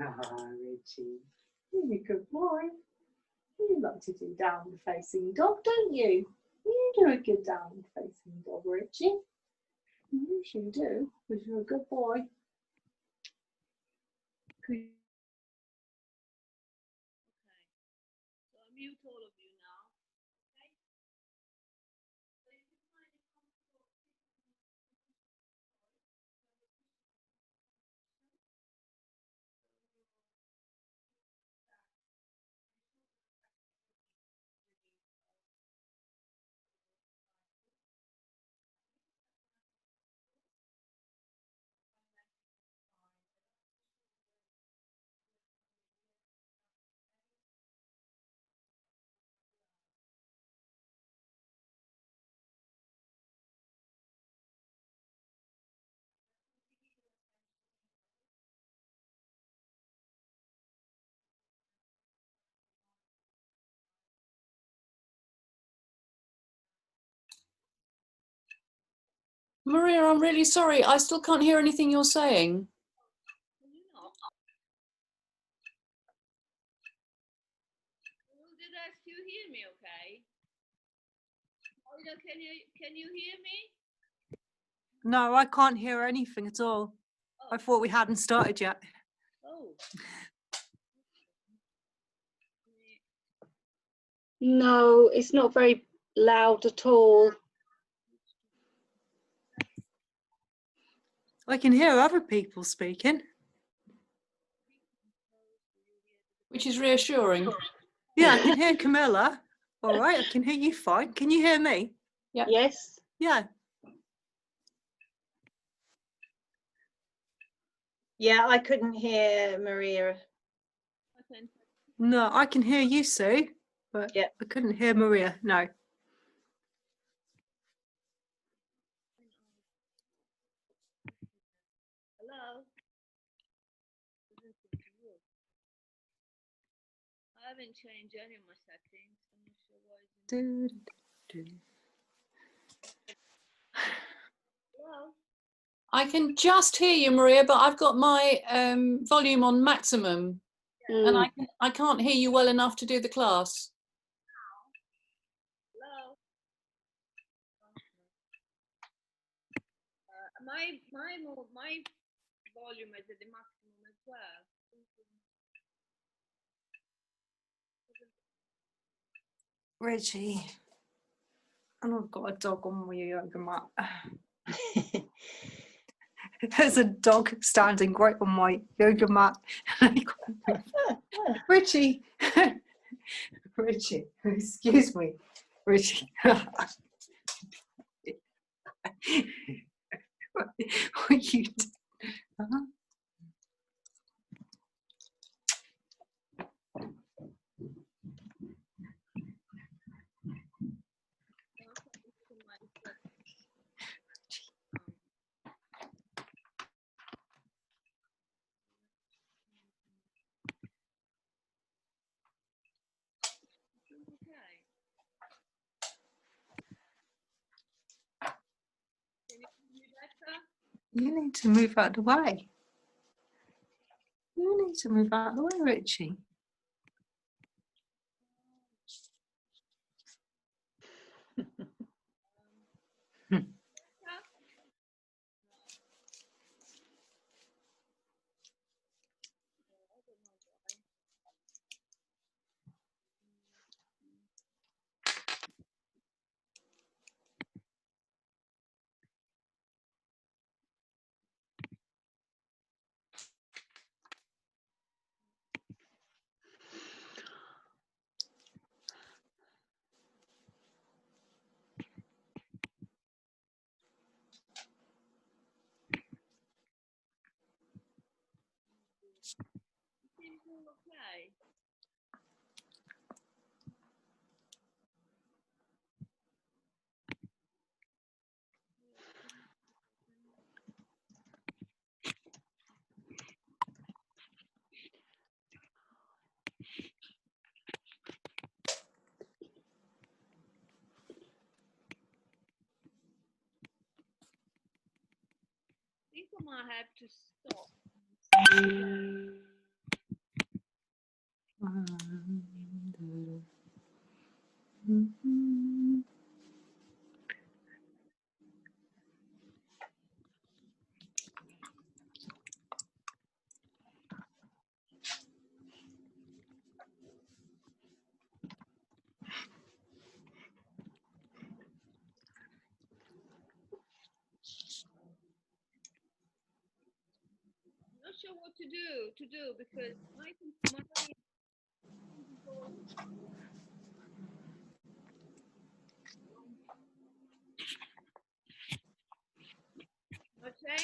Ah, Richie, you're a good boy. You like to do downward-facing dog, don't you? You do a good downward-facing dog, Richie. Yes, you do, because you're a good boy. Okay, so I'll mute all of you now. Okay? So if you find it comfortable, Maria, I'm really sorry. I still can't hear anything you're saying. can you not? Well, did I still hear me okay? Ida, can you hear me? No, I can't hear anything at all. I thought we hadn't started yet. Oh. No, it's not very loud at all. I can hear other people speaking. Which is reassuring. Yeah, I can hear Camilla. All right, I can hear you fine. Can you hear me? Yep. Yes. Yeah. Yeah, I couldn't hear Maria. No, I can hear you, Sue, but Yeah. I couldn't hear Maria. No. Hello? I haven't changed any of my settings. I'm not sure why it's Hello? I can just hear you, Maria, but I've got my volume on maximum, and I can't hear you well enough to do the class. Hello? My volume is at the maximum as well. Reggie. And I've got a dog on my yoga mat. There's a dog standing right on my yoga mat. Richie. Richie, excuse me. Richie. What are you doing? You need to move out of the way. You need to move out of the way, Richie. Okay. I might have to stop. Not sure what to do because my okay.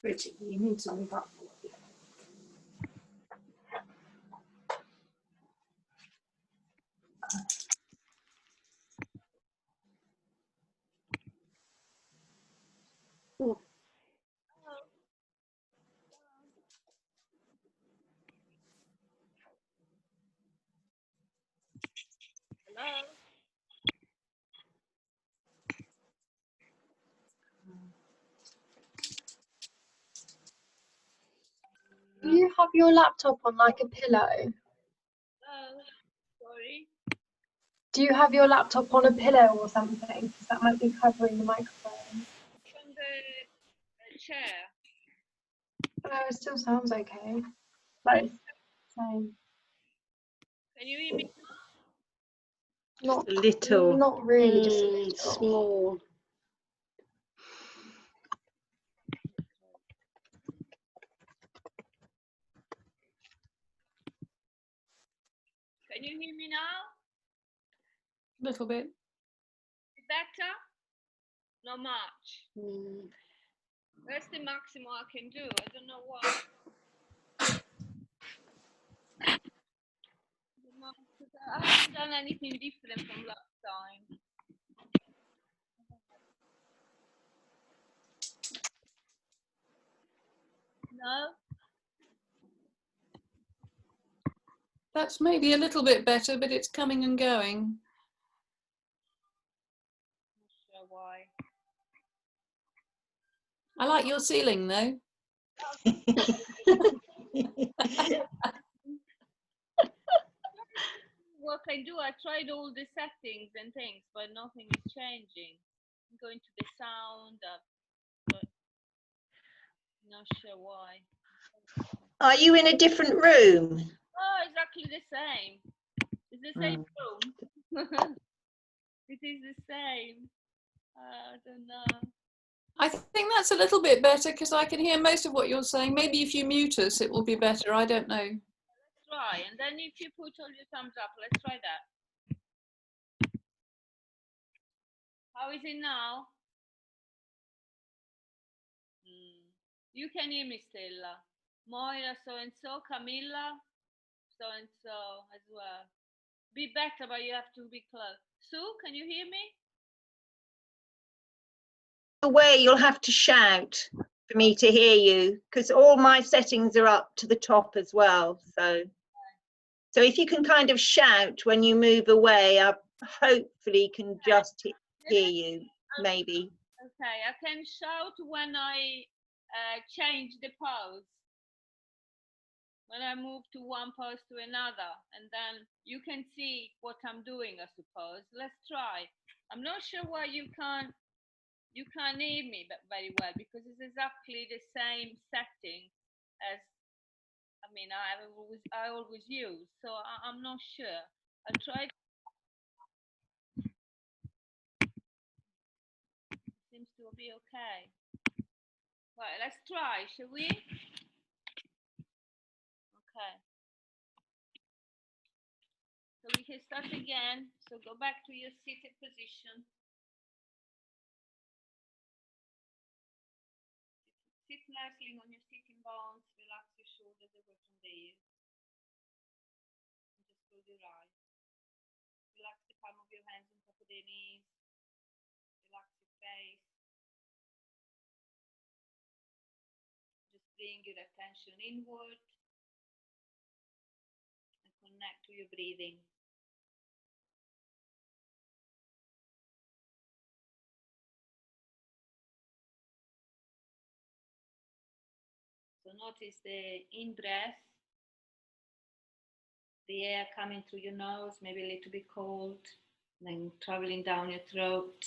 Richie, you need to move up. Hello. Do you have your laptop on like a pillow? Sorry. Do you have your laptop on a pillow or something? Because that might be covering the microphone. From the chair. Oh, it still sounds okay. But it's same. Can you hear me? Not Little. Not really, just a Mm, little. small. Can you hear me now? Little bit. Better? Not much. Mm. That's the maximum I can do. I don't know why. I haven't done anything different from last time. No? That's maybe a little bit better, but it's coming and going. Not sure why. I like your ceiling though. What I do, I tried all the settings and things, but nothing is changing. I'm going to the sound, but not sure why. Are you in a different room? Oh, exactly the same. It's the same room. It is the same. I don't know. I think that's a little bit better because I can hear most of what you're saying. Maybe if you mute us, it will be better. I don't know. Let's try. And then if you put all your thumbs up, let's try that. How is it now? You can hear me still. Moira so-and-so, Camilla so-and-so as well. Be better, but you have to be close. Sue, can you hear me? Away, you'll have to shout for me to hear you because all my settings are up to the top as well. So if you can kind of shout when you move away, I hopefully can just hear you, maybe. Okay, I can shout when I change the pose. When I move to one pose to another, and then you can see what I'm doing, I suppose. Let's try. I'm not sure why you can't hear me very well because it's exactly the same setting as I always use. So I'm not sure. I tried. Seems to be okay. Right, let's try, shall we? Okay. So we can start again. So go back to your seated position. Sit nicely on your sitting bones. Relax your shoulders away from the ears. And just close your eyes. Relax the palm of your hands on top of the knees. Relax your face. Just bring your attention inward and connect to your breathing. So notice the in-breath, the air coming through your nose, maybe a little bit cold, then traveling down your throat.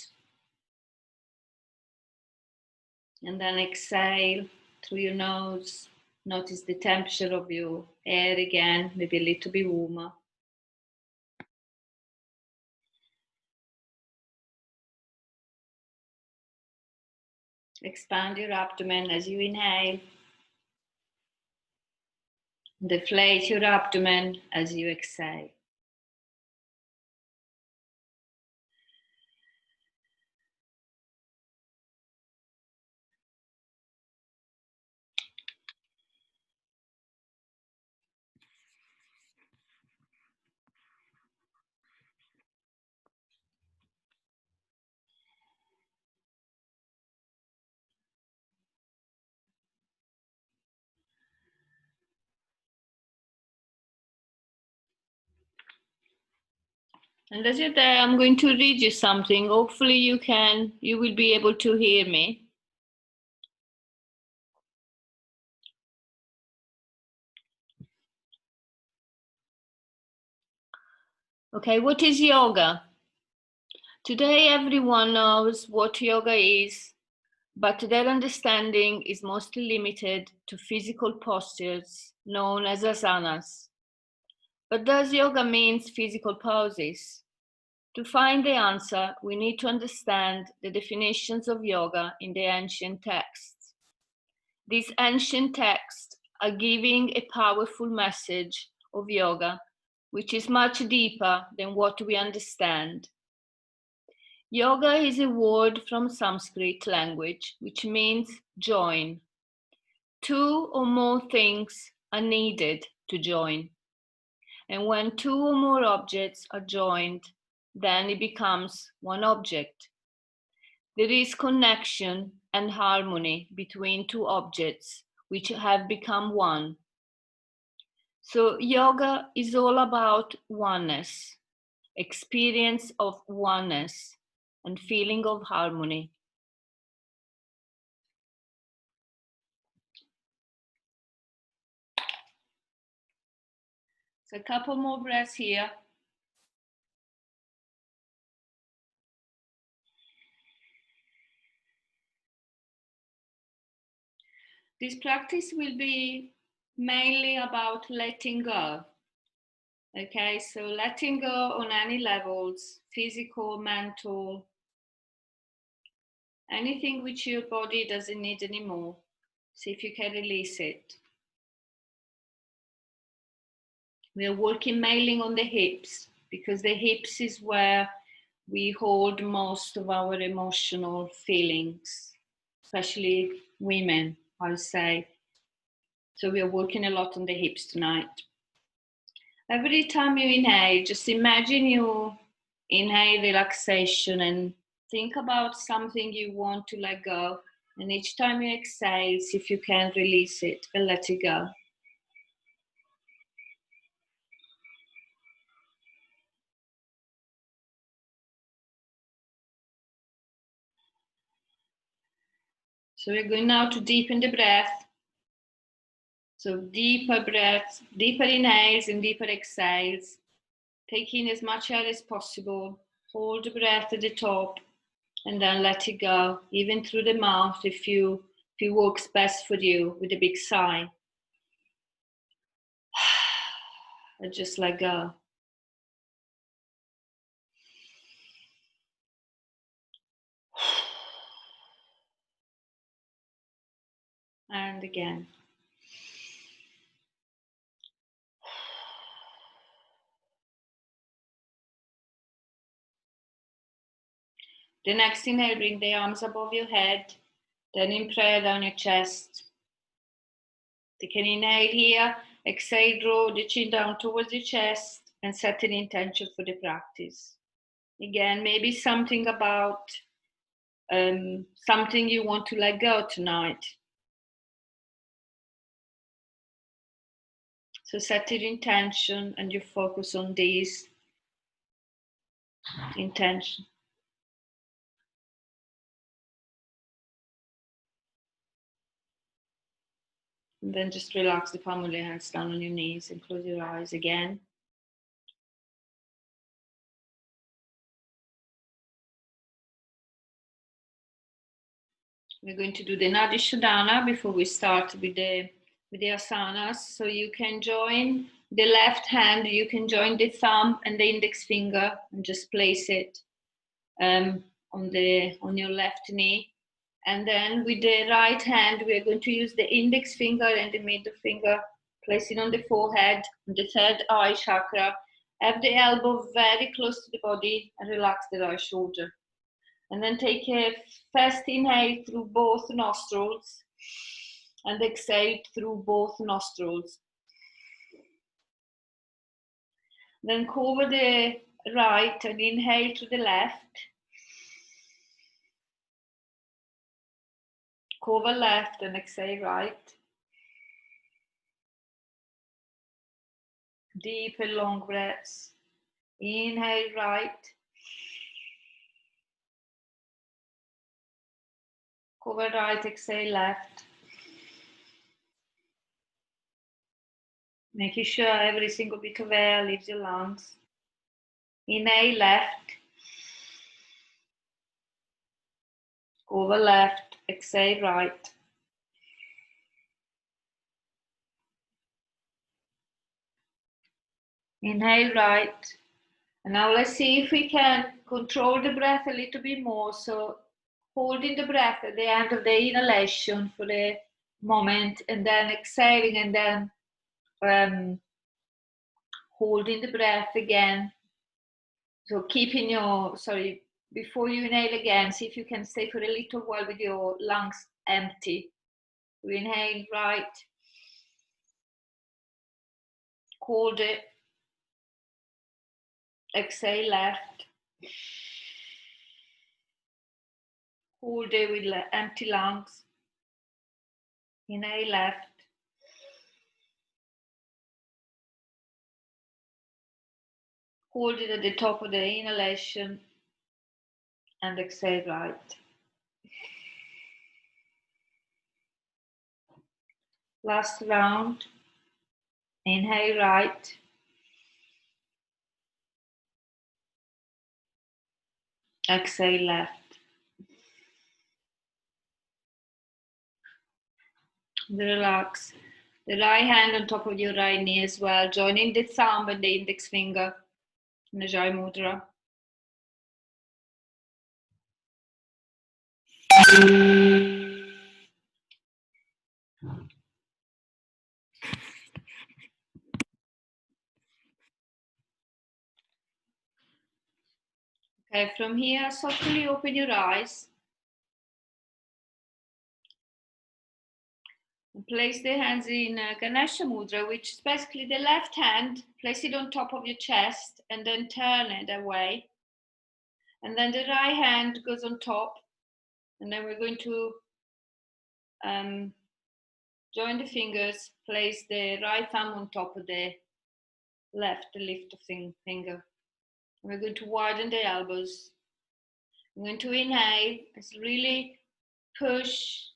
And then exhale through your nose. Notice the temperature of your air again, maybe a little bit warmer. Expand your abdomen as you inhale. Deflate your abdomen as you exhale. And as you're there, I'm going to read you something. Hopefully you will be able to hear me. Okay, what is yoga? Today, everyone knows what yoga is, but their understanding is mostly limited to physical postures known as asanas. But does yoga mean physical poses? To find the answer, we need to understand the definitions of yoga in the ancient texts. These ancient texts are giving a powerful message of yoga, which is much deeper than what we understand. Yoga is a word from Sanskrit language, which means join. Two or more things are needed to join. And when two or more objects are joined, then it becomes one object. There is connection and harmony between two objects which have become one. So yoga is all about oneness, experience of oneness, and feeling of harmony. So a couple more breaths here. This practice will be mainly about letting go. Okay, so letting go on any levels, physical, mental, anything which your body doesn't need anymore. See if you can release it. We are working mainly on the hips because the hips is where we hold most of our emotional feelings, especially women, I would say. So we are working a lot on the hips tonight. Every time you inhale, just imagine you inhale relaxation and think about something you want to let go. And each time you exhale, see if you can release it and let it go. So we're going now to deepen the breath. So deeper breaths, deeper inhales and deeper exhales. Take in as much air as possible. Hold the breath at the top and then let it go, even through the mouth if it works best for you with a big sigh. And just let go. And again. The next inhale, bring the arms above your head, then in prayer down your chest. Take an inhale here, exhale, draw the chin down towards your chest and set an intention for the practice. Again, maybe something about something you want to let go tonight. So set your intention and you focus on these intention. And then just relax the palm of your hands down on your knees and close your eyes again. We're going to do the Nadi Shodhana before we start with the asanas. So you can join the left hand, you can join the thumb and the index finger and just place it on your left knee. And then with the right hand, we're going to use the index finger and the middle finger, place it on the forehead, on the third eye chakra. Have the elbow very close to the body and relax the right shoulder. And then take a first inhale through both nostrils and exhale through both nostrils. Then cover the right and inhale to the left. Cover left and exhale right. Deep and long breaths. Inhale right. Cover right, exhale left. Making sure every single bit of air leaves your lungs. Inhale left. Cover left, exhale right. Inhale right. And now let's see if we can control the breath a little bit more. So holding the breath at the end of the inhalation for a moment, and then exhaling, and then holding the breath again. So keeping your, before you inhale again, see if you can stay for a little while with your lungs empty. So inhale right. Hold it. Exhale left. Hold it with empty lungs. Inhale left. Hold it at the top of the inhalation and exhale right. Last round. Inhale right. Exhale left. Relax the right hand on top of your right knee as well, joining the thumb and the index finger in the Jai Mudra. Okay, from here, softly open your eyes. And place the hands in Ganesha Mudra, which is basically the left hand. Place it on top of your chest and then turn it away. And then the right hand goes on top. And then we're going to join the fingers, place the right thumb on top of the left, the lift finger. We're going to widen the elbows. We're going to inhale, it's really push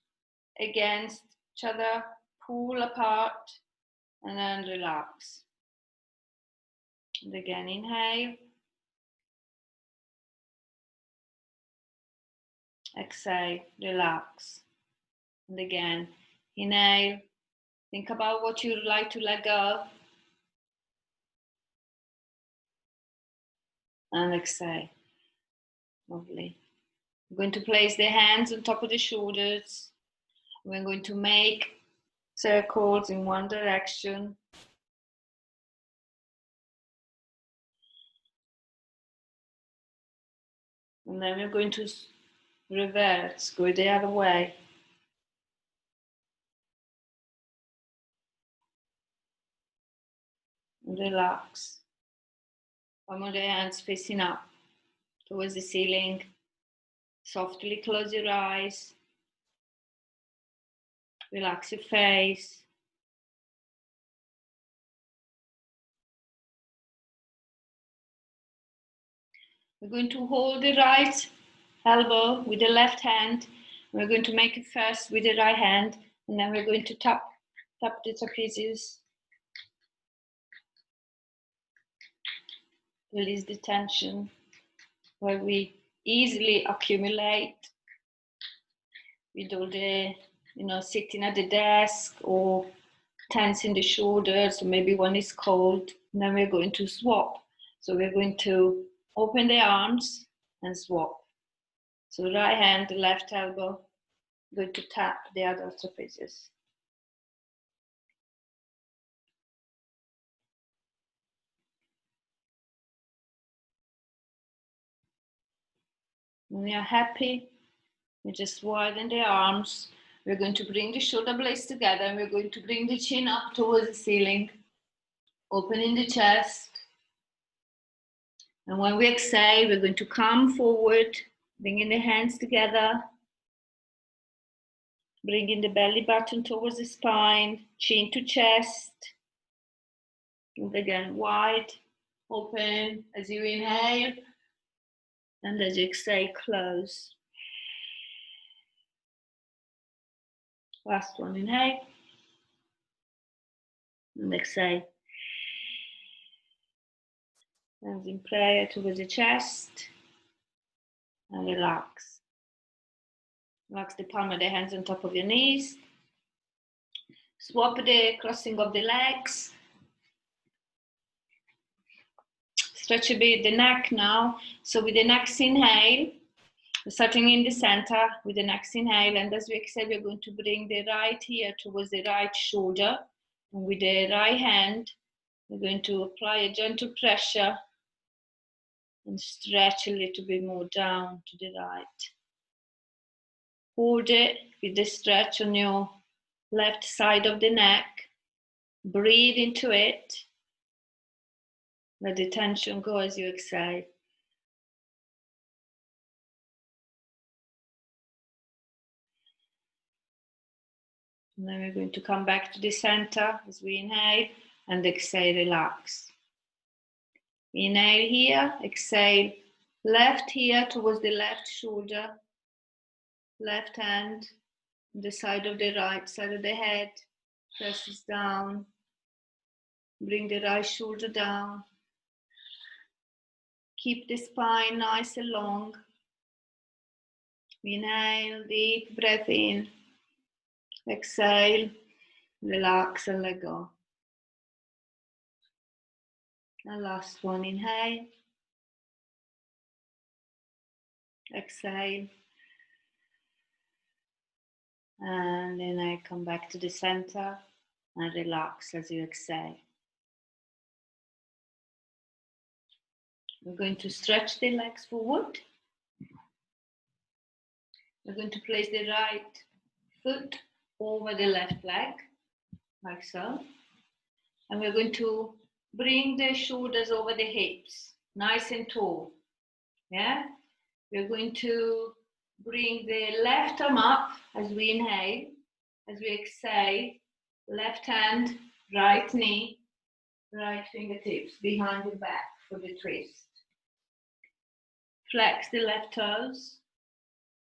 against each other, pull apart, and then relax. And again, inhale. Exhale, relax. And again, inhale. Think about what you'd like to let go. And exhale. Lovely. We're going to place the hands on top of the shoulders. We're going to make circles in one direction. And then we're going to reverse, go the other way. And relax. Palm of the hands facing up towards the ceiling. Softly close your eyes. Relax your face. We're going to hold the right elbow with the left hand. We're going to make it first with the right hand, and then we're going to tap Tap the trapezius. Release the tension where we easily accumulate with all the, sitting at the desk or tensing the shoulders, or maybe one is cold. And then we're going to swap. So we're going to open the arms and swap. So right hand, left elbow, going to tap the other trapezius. When we are happy, we just widen the arms. We're going to bring the shoulder blades together and we're going to bring the chin up towards the ceiling, opening the chest. And when we exhale, we're going to come forward, bringing the hands together, bringing the belly button towards the spine, chin to chest. And again, wide, open as you inhale. And as you exhale, close. Last one, inhale. And exhale. Hands in prayer towards the chest. And relax. Relax the palm of the hands on top of your knees. Swap the crossing of the legs. Stretch a bit the neck now. So with the next inhale, we're starting in the center with the next inhale. And as we exhale, we're going to bring the right ear towards the right shoulder. And with the right hand, we're going to apply a gentle pressure and stretch a little bit more down to the right. Hold it with the stretch on your left side of the neck. Breathe into it. Let the tension go as you exhale. And then we're going to come back to the center as we inhale and exhale, relax. Inhale here, exhale, left here towards the left shoulder, left hand, the side of the right side of the head, presses down, bring the right shoulder down. Keep the spine nice and long. Inhale, deep breath in. Exhale, relax and let go. And last one, inhale. Exhale. And then I come back to the center and relax as you exhale. We're going to stretch the legs forward. We're going to place the right foot over the left leg, like so. And we're going to bring the shoulders over the hips, nice and tall. Yeah? We're going to bring the left arm up as we inhale. As we exhale, left hand, right knee, right fingertips behind your back for the twist. Flex the left toes.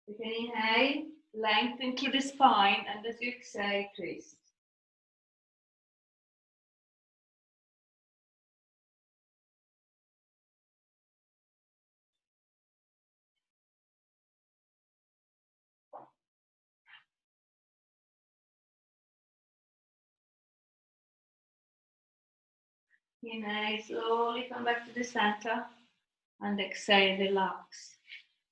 You can inhale, lengthen through the spine, and as you exhale, twist. Inhale, slowly come back to the center, and exhale, relax.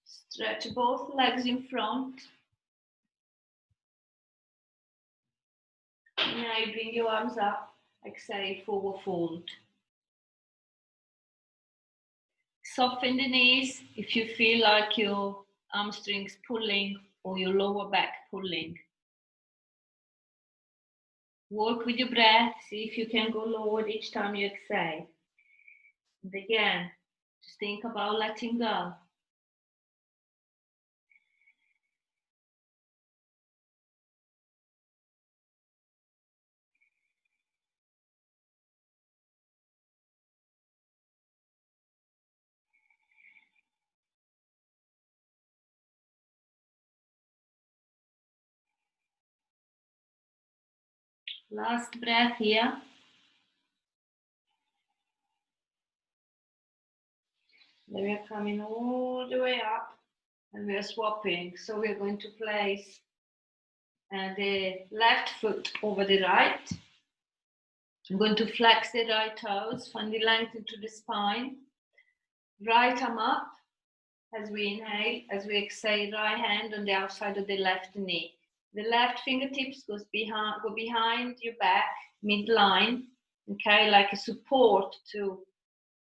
Stretch both legs in front. Inhale, bring your arms up. Exhale, forward fold. Soften the knees if you feel like your hamstrings pulling or your lower back pulling. Work with your breath. See if you can go lower each time you exhale. And again, just think about letting go. Last breath here. Then we are coming all the way up and we are swapping. So we're going to place the left foot over the right. I'm going to flex the right toes, find the length into the spine. Right arm up as we inhale, as we exhale, right hand on the outside of the left knee. The left fingertips go behind your back, midline, okay, like a support to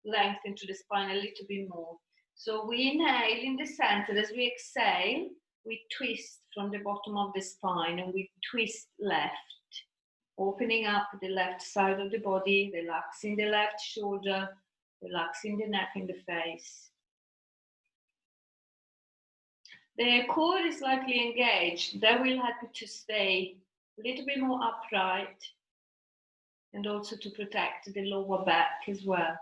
lengthen to the spine a little bit more. So we inhale in the center. As we exhale, we twist from the bottom of the spine and we twist left, opening up the left side of the body, relaxing the left shoulder, relaxing the neck and the face. The core is slightly engaged. That will help you to stay a little bit more upright and also to protect the lower back as well.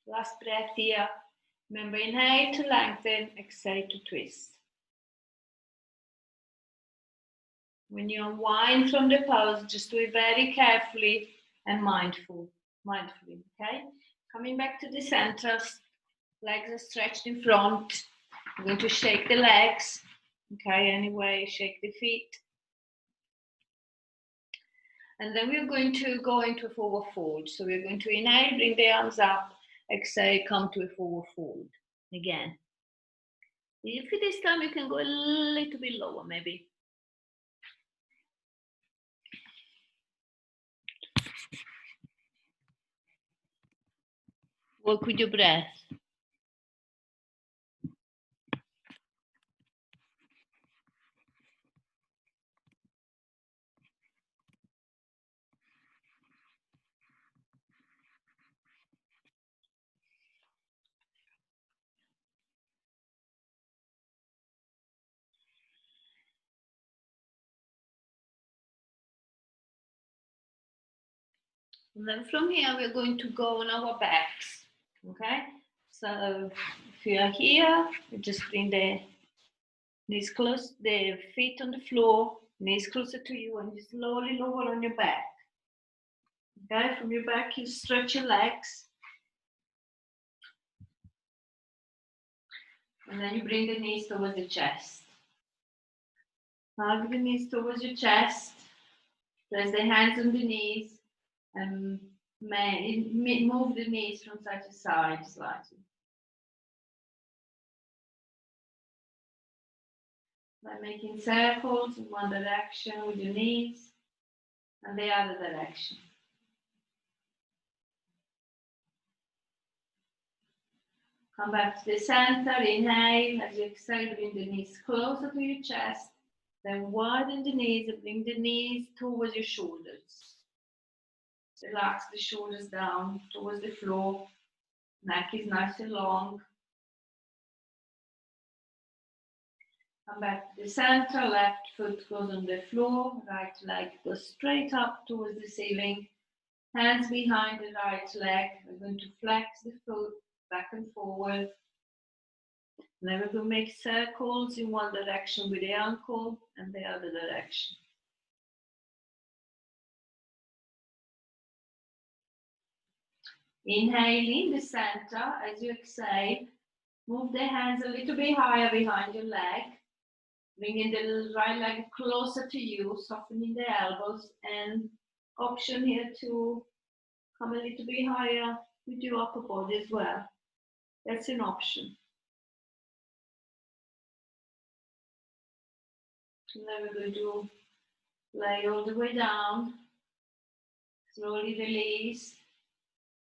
Last breath here. Remember, inhale to lengthen, exhale to twist. When you unwind from the pose, just do it very carefully and mindfully, okay? Coming back to the center, legs are stretched in front. I'm going to shake the legs, okay? Anyway, shake the feet. And then we're going to go into a forward fold. So we're going to inhale, bring the arms up, exhale, come to a forward fold again. If this time you can go a little bit lower, maybe. Work with your breath. And then from here, we're going to go on our backs, okay? So if you are here, you just bring the knees close, the feet on the floor, knees closer to you, and you slowly lower on your back. Okay, from your back, you stretch your legs. And then you bring the knees towards the chest. Hug the knees towards your chest. Place the hands on the knees. And move the knees from side to side slightly. By making circles in one direction with your knees and the other direction. Come back to the center, inhale, as you exhale, bring the knees closer to your chest, then widen the knees and bring the knees towards your shoulders. Relax the shoulders down towards the floor. Neck is nice and long. Come back to the center. Left foot goes on the floor. Right leg goes straight up towards the ceiling. Hands behind the right leg. We're going to flex the foot back and forward. And then we're going to make circles in one direction with the ankle and the other direction. Inhale in the center. As you exhale, move the hands a little bit higher behind your leg, bringing the right leg closer to you, softening the elbows, and option here to come a little bit higher with your upper body as well. That's an option. And then we're going to lay all the way down, slowly release.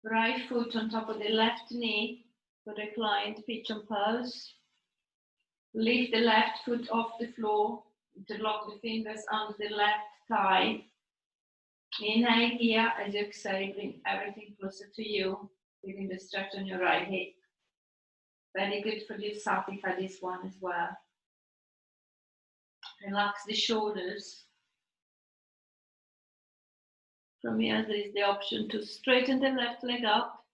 Right foot on top of the left knee for reclined pigeon pose. Lift the left foot off the floor. Interlock the fingers under the left thigh. Inhale here. As you exhale, bring everything closer to you. Feeling the stretch on your right hip. Very good for the sciatica, this one as well. Relax the shoulders. From here, there is the option to straighten the left leg up.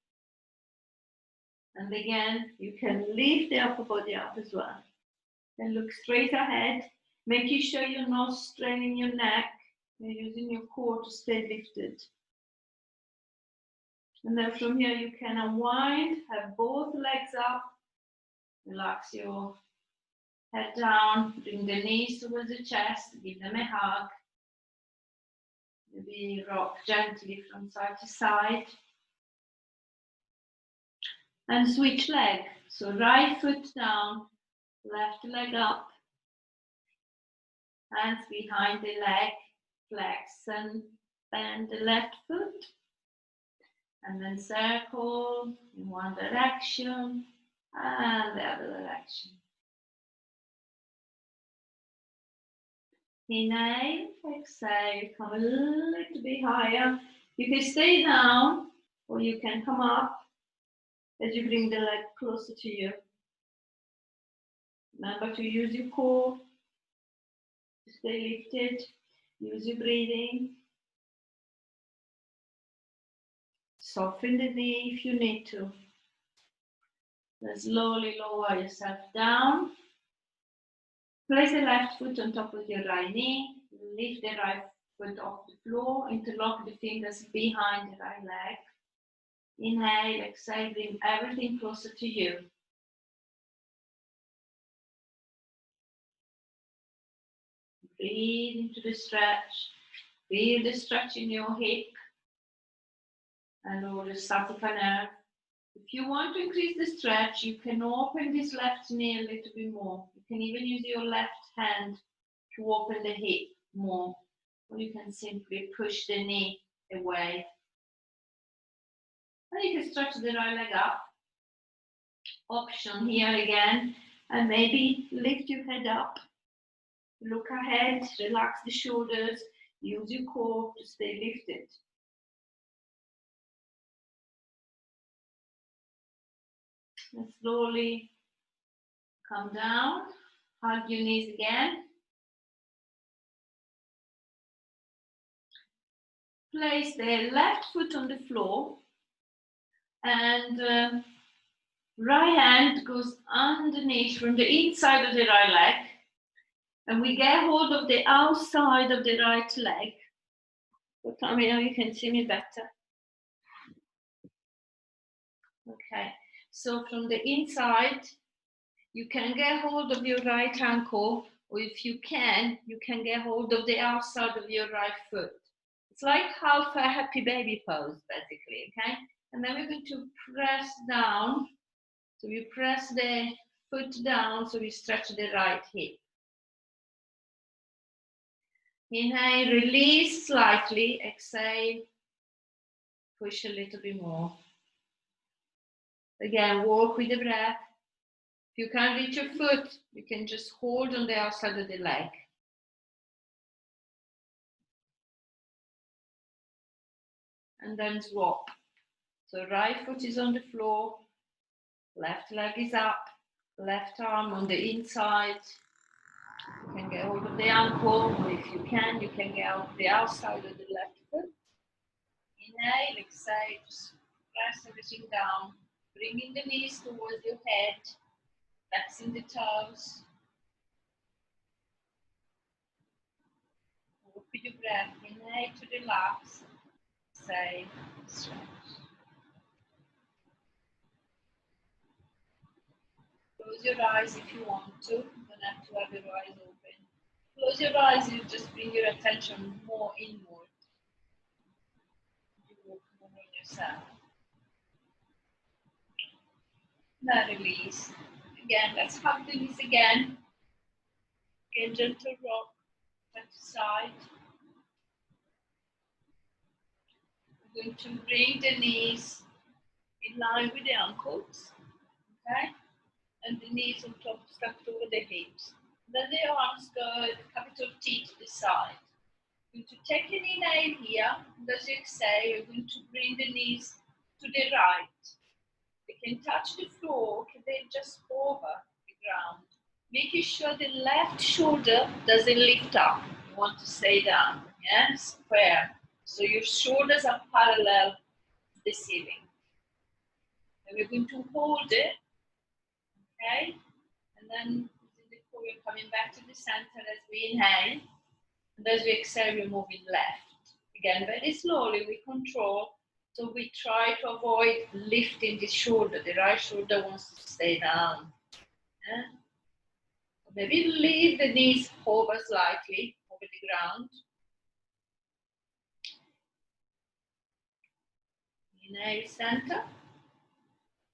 And again, you can lift the upper body up as well. And look straight ahead. Making sure you're not straining your neck. You're using your core to stay lifted. And then from here you can unwind, have both legs up, relax your head down, bring the knees towards the chest, give them a hug. Maybe rock gently from side to side. And switch leg. So right foot down, left leg up. Hands behind the leg, flex and bend the left foot. And then circle in one direction and the other direction. Inhale, exhale, come a little bit higher. You can stay down or you can come up as you bring the leg closer to you. Remember to use your core to stay lifted. Use your breathing. Soften the knee if you need to. Then slowly lower yourself down. Place the left foot on top of your right knee. Lift the right foot off the floor. Interlock the fingers behind the right leg. Inhale, exhale, bring everything closer to you. Breathe into the stretch. Feel the stretch in your hip and over the sciatica nerve. If you want to increase the stretch, you can open this left knee a little bit more. You can even use your left hand to open the hip more. Or you can simply push the knee away. And you can stretch the right leg up. Option here again. And maybe lift your head up. Look ahead, relax the shoulders. Use your core to stay lifted. And slowly come down, hug your knees again. Place the left foot on the floor and right hand goes underneath from the inside of the right leg. And we get hold of the outside of the right leg. So tell me how you can see me better. Okay. So from the inside, you can get hold of your right ankle, or if you can get hold of the outside of your right foot. It's like half a happy baby pose, basically, okay? And then we're going to press down. So you press the foot down, so we stretch the right hip. Inhale, release slightly, exhale, push a little bit more. Again, walk with the breath. If you can't reach your foot, you can just hold on the outside of the leg. And then swap. So right foot is on the floor, left leg is up, left arm on the inside. You can get hold of the ankle, or if you can get out the outside of the left foot. Inhale, exhale, just press everything down. Bringing the knees towards your head, flexing the toes. Walk with your breath. Inhale to relax. Exhale, stretch. Close your eyes if you want to. You don't have to have your eyes open. Close your eyes, you just bring your attention more inward. You walk more in yourself. Now release. Again, let's hug the knees again. Again, gentle rock, side to side. We're going to bring the knees in line with the ankles, okay? And the knees on top, stacked over the hips. Then the arms go capital T to the side. We're going to take an inhale here, and as you exhale, you're going to bring the knees to the right. They can touch the floor, okay, they're just over the ground. Making sure the left shoulder doesn't lift up. You want to stay down, yeah? Square. So your shoulders are parallel to the ceiling. And we're going to hold it, okay? And then using the we're coming back to the center as we inhale. And as we exhale, we're moving left. Again, very slowly, we control. So we try to avoid lifting the shoulder. The right shoulder wants to stay down. Yeah? Maybe leave the knees over slightly, over the ground. Inhale, center.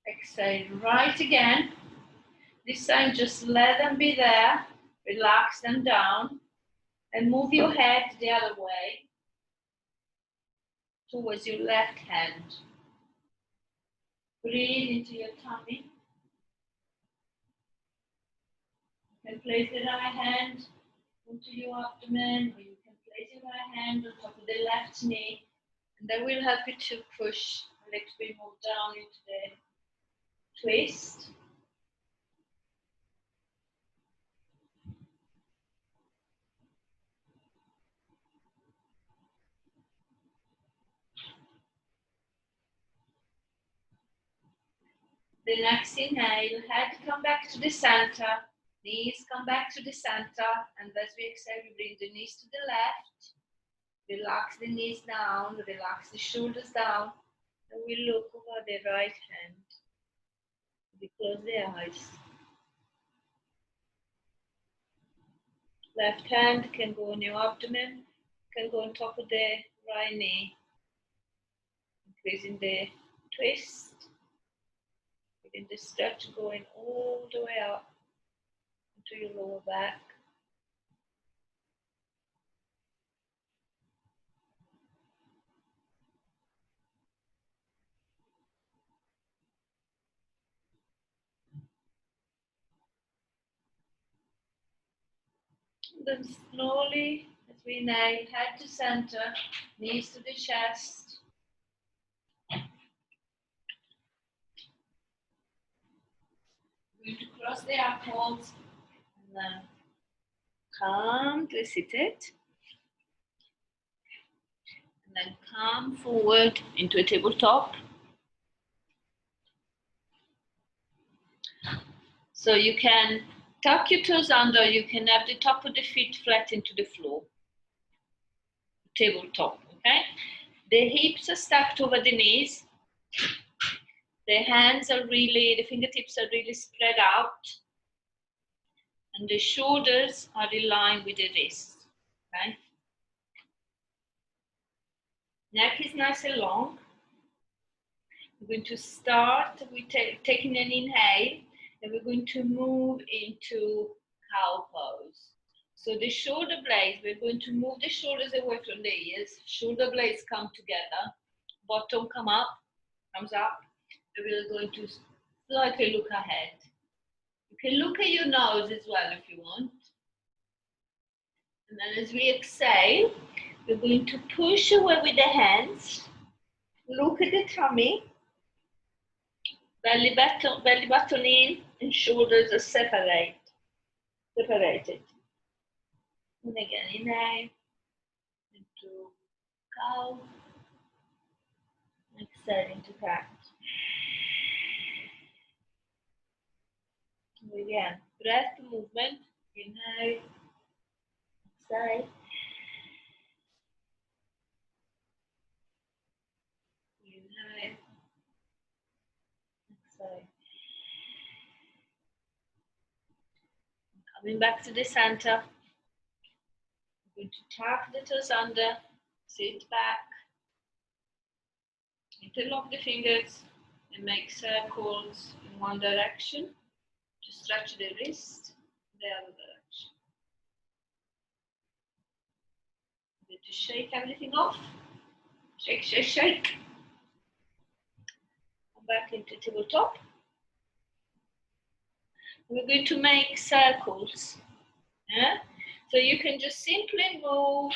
Exhale, right again. This time, just let them be there. Relax them down. And move your head the other way towards your left hand. Breathe into your tummy. You can place the right hand onto your abdomen, or you can place your right hand on top of the left knee, and that will help you to push a little bit more down into the twist. The next inhale, head come back to the center, knees come back to the center, and as we exhale, we bring the knees to the left. Relax the knees down, relax the shoulders down, and we look over the right hand. We close the eyes. Left hand can go on your abdomen, can go on top of the right knee, increasing the twist. In the stretch going all the way up into your lower back. Then slowly, as we inhale, head to center, knees to the chest. We're going to cross the ankles and then come to seated. And then come forward into a tabletop. So you can tuck your toes under, you can have the top of the feet flat into the floor. Tabletop, okay? The hips are stacked over the knees. The hands are really, the fingertips are really spread out. And the shoulders are in line with the wrists, okay? Neck is nice and long. We're going to start with taking an inhale, and we're going to move into cow pose. So the shoulder blades, we're going to move the shoulders away from the ears. Shoulder blades come together. Bottom comes up. And we're going to slightly look ahead. You can look at your nose as well if you want. And then as we exhale, we're going to push away with the hands. Look at the tummy. Belly button in and shoulders are separated. And again, inhale into cow. Exhale into cat. And again, breath movement. Inhale. Exhale. Inhale. Exhale. Coming back to the center. I'm going to tuck the toes under, sit back, interlock the fingers and make circles in one direction to stretch the wrist, the other direction. I'm going to shake everything off. Shake, shake, shake. Come back into tabletop. We're going to make circles. Yeah? So you can just simply move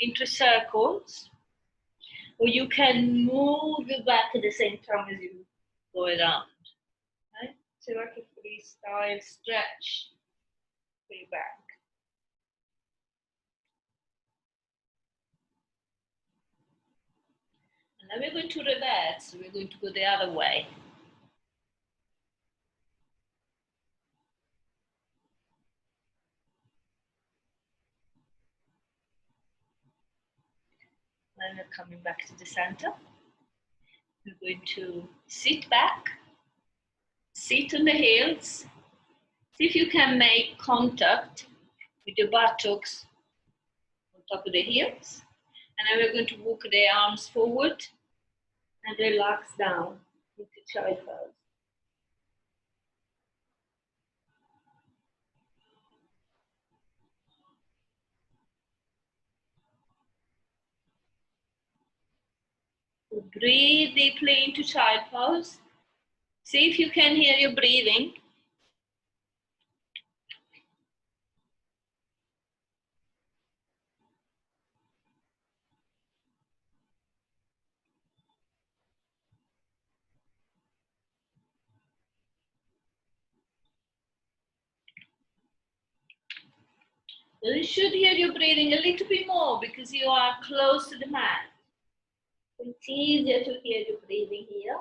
into circles, or you can move your back at the same time as you go around. Right? So like a freestyle stretch for your back. And then we're going to reverse, so we're going to go the other way. And we're coming back to the center. We're going to sit back, sit on the heels. See if you can make contact with your buttocks on top of the heels. And then we're going to walk the arms forward and relax down into child pose. So breathe deeply into child pose. See if you can hear your breathing. Well, you should hear your breathing a little bit more because you are close to the mat. It's easier to hear your breathing here.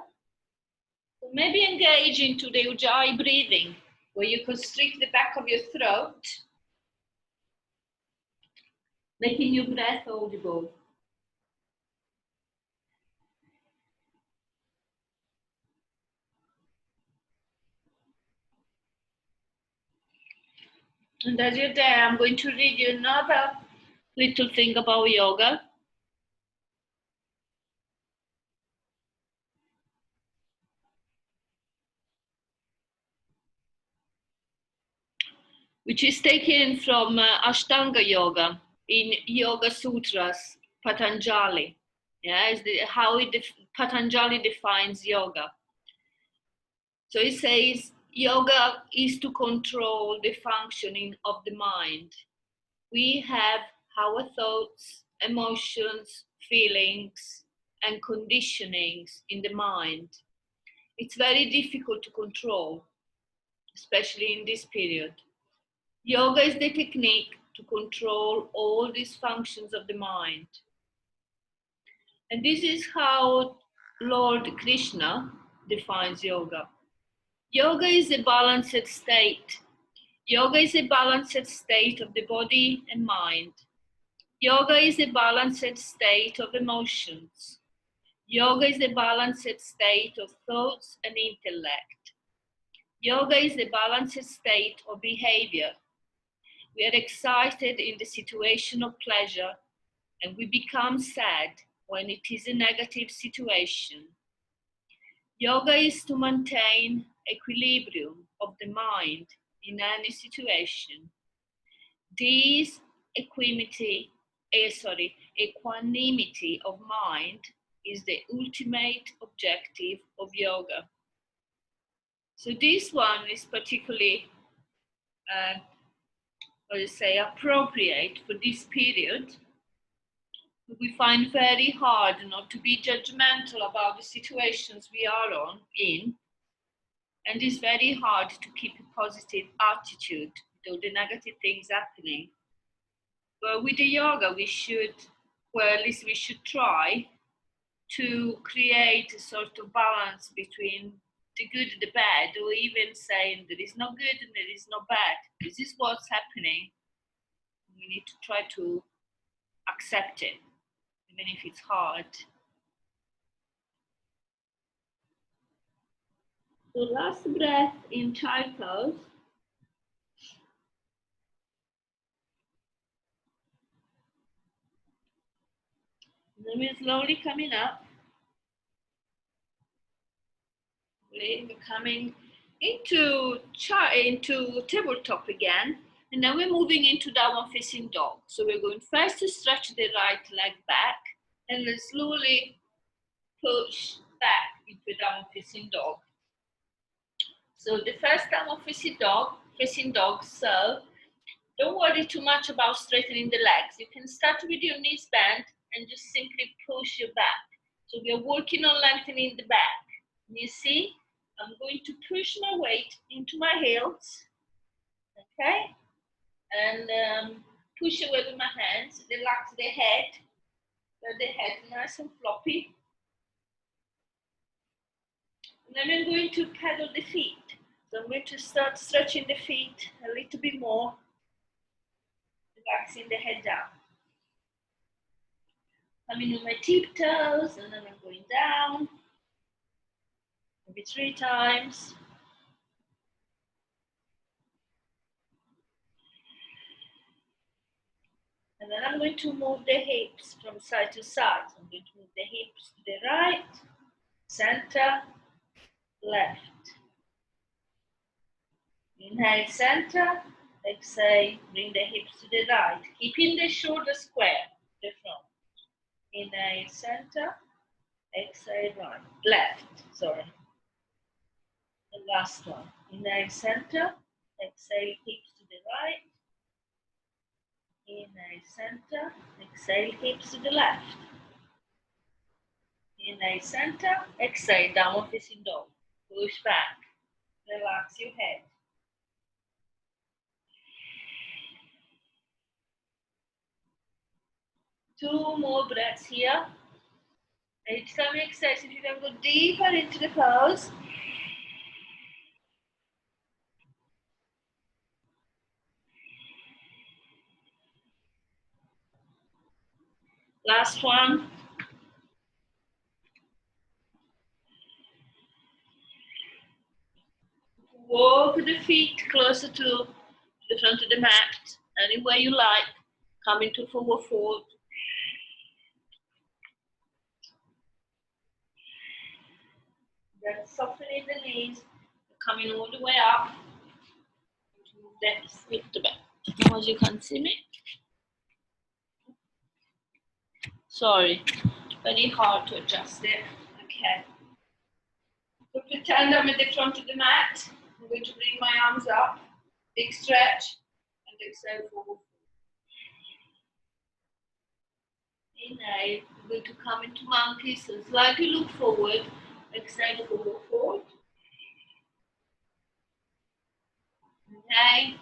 So maybe engage into the Ujjayi breathing, where you constrict the back of your throat, making your breath audible. And as you're there, I'm going to read you another little thing about yoga. Which is taken from Ashtanga Yoga in Yoga Sutras, Patanjali. Yeah, is how Patanjali defines yoga. So it says, yoga is to control the functioning of the mind. We have our thoughts, emotions, feelings, and conditionings in the mind. It's very difficult to control, especially in this period. Yoga is the technique to control all these functions of the mind. And this is how Lord Krishna defines yoga. Yoga is a balanced state. Yoga is a balanced state of the body and mind. Yoga is a balanced state of emotions. Yoga is a balanced state of thoughts and intellect. Yoga is a balanced state of behavior. We are excited in the situation of pleasure, and we become sad when it is a negative situation. Yoga is to maintain equilibrium of the mind in any situation. This equanimity of mind is the ultimate objective of yoga. So this one is particularly appropriate for this period. We find very hard not to be judgmental about the situations we are in, and it's very hard to keep a positive attitude with all the negative things happening. But with the yoga, we should try to create a sort of balance between the good and the bad, or even saying there is no good and there is no bad. This is what's happening. We need to try to accept it, even if it's hard. So last breath in child pose. Then we're slowly coming up. We're coming into tabletop again. And then we're moving into downward facing dog. So we're going first to stretch the right leg back and then slowly push back into downward facing dog. So the first downward facing dog, so don't worry too much about straightening the legs. You can start with your knees bent and just simply push your back. So we are working on lengthening the back. You see, I'm going to push my weight into my heels, okay? And push away with my hands, relax the head, let the head nice and floppy. And then I'm going to pedal the feet. So I'm going to start stretching the feet a little bit more, relaxing the head down. Coming with my tiptoes, and then I'm going down. Maybe 3 times. And then I'm going to move the hips from side to side. So I'm going to move the hips to the right, center, left. Inhale, center. Exhale, bring the hips to the right. Keeping the shoulder square, the front. Inhale, center. Exhale, right. Left, sorry. The last one. Inhale, center. Exhale, hips to the right. Inhale, center. Exhale, hips to the left. Inhale, center. Exhale, downward facing dog. Push back. Relax your head. Two more breaths here. Each time you exhale, if you can go deeper into the pose. Last one. Walk the feet closer to the front of the mat, anywhere you like. Come into forward fold. Then softening the knees, coming all the way up. Move the feet to back. Now as you can see me. Sorry, very hard to adjust it. Okay. So pretend I'm at the front of the mat. I'm going to bring my arms up, big stretch, and exhale forward. Inhale, we're going to come into monkey, so slightly look forward, exhale forward fold. Inhale,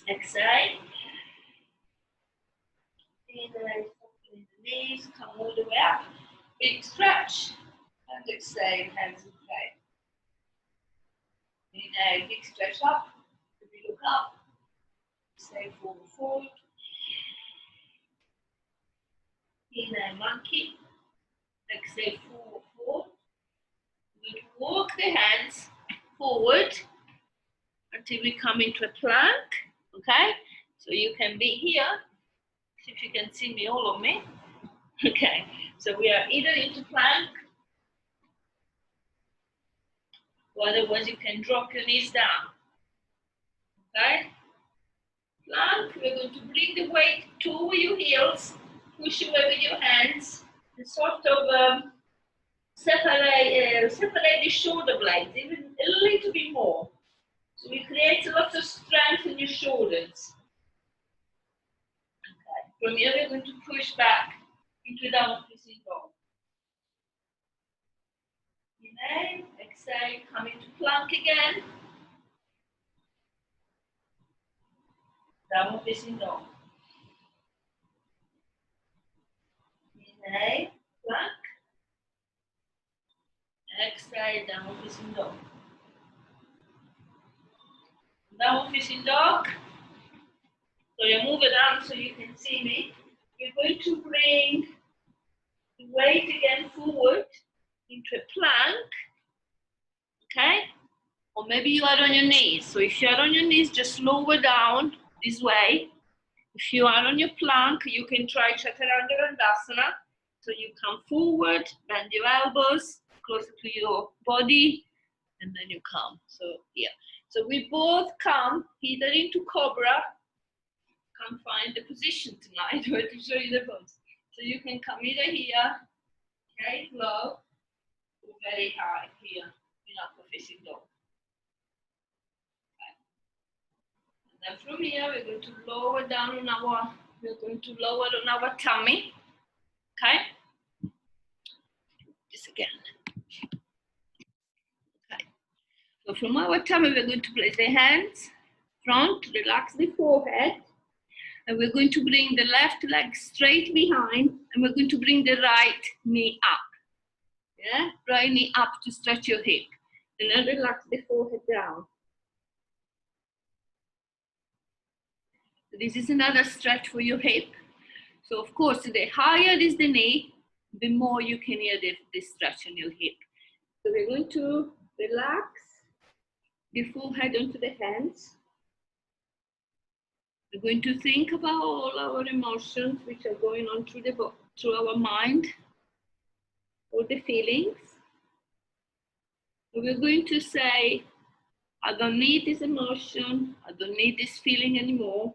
exhale. Inhale, softening the knees, come all the way up, big stretch, and exhale, hands in play. Inhale, big stretch up, maybe look up, exhale forward fold. Inhale, monkey, exhale forward fold. We're going to walk the hands forward until we come into a plank, okay? So you can be here, see if you can see me, all of me. Okay, so we are either into plank, or otherwise you can drop your knees down, okay? Plank, we're going to bring the weight to your heels, push away with your hands, and sort of separate the shoulder blades, even a little bit more. So we create a lot of strength in your shoulders. Okay. From here, we're going to push back into downward facing dog. Inhale, exhale, come into plank again. Downward facing dog. Inhale, plank. Exhale, downward facing dog. Downward facing dog. So you move it down so you can see me. We're going to bring the weight again forward into a plank, okay? Or maybe you are on your knees. So if you are on your knees, just lower down this way. If you are on your plank, you can try Chaturanga Dandasana. So you come forward, bend your elbows closer to your body, and then you come. So here. So we both come either into Cobra. Can't find the position tonight where to show you the pose. So you can come either here, okay, low, or very high here in upper facing dog. Okay. And then from here we're going to lower down on our tummy. Okay. This again. Okay. So from our tummy we're going to place the hands front, relax the forehead. And we're going to bring the left leg straight behind, and we're going to bring the right knee up. Yeah, right knee up to stretch your hip. And then relax the forehead down. This is another stretch for your hip. So of course, the higher is the knee, the more you can hear the stretch on your hip. So we're going to relax the forehead onto the hands. We're going to think about all our emotions which are going on through our mind, all the feelings. We're going to say, I don't need this emotion, I don't need this feeling anymore.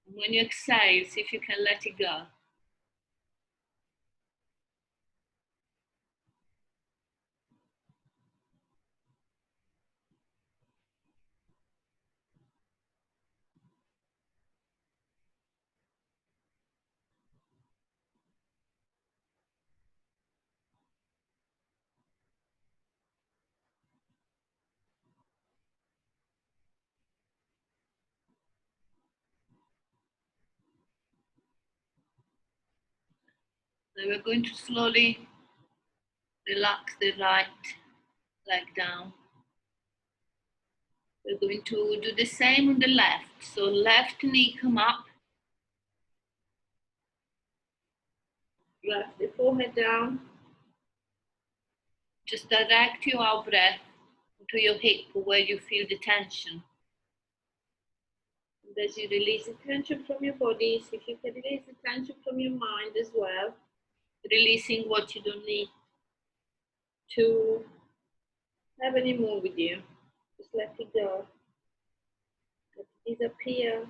And when you exhale, see if you can let it go. Then we're going to slowly relax the right leg down. We're going to do the same on the left. So left knee come up. Drop the forehead down. Just direct your out breath to your hip where you feel the tension. And as you release the tension from your body, see if you can release the tension from your mind as well. Releasing what you don't need to have anymore with you. Just let it go. Let it disappear.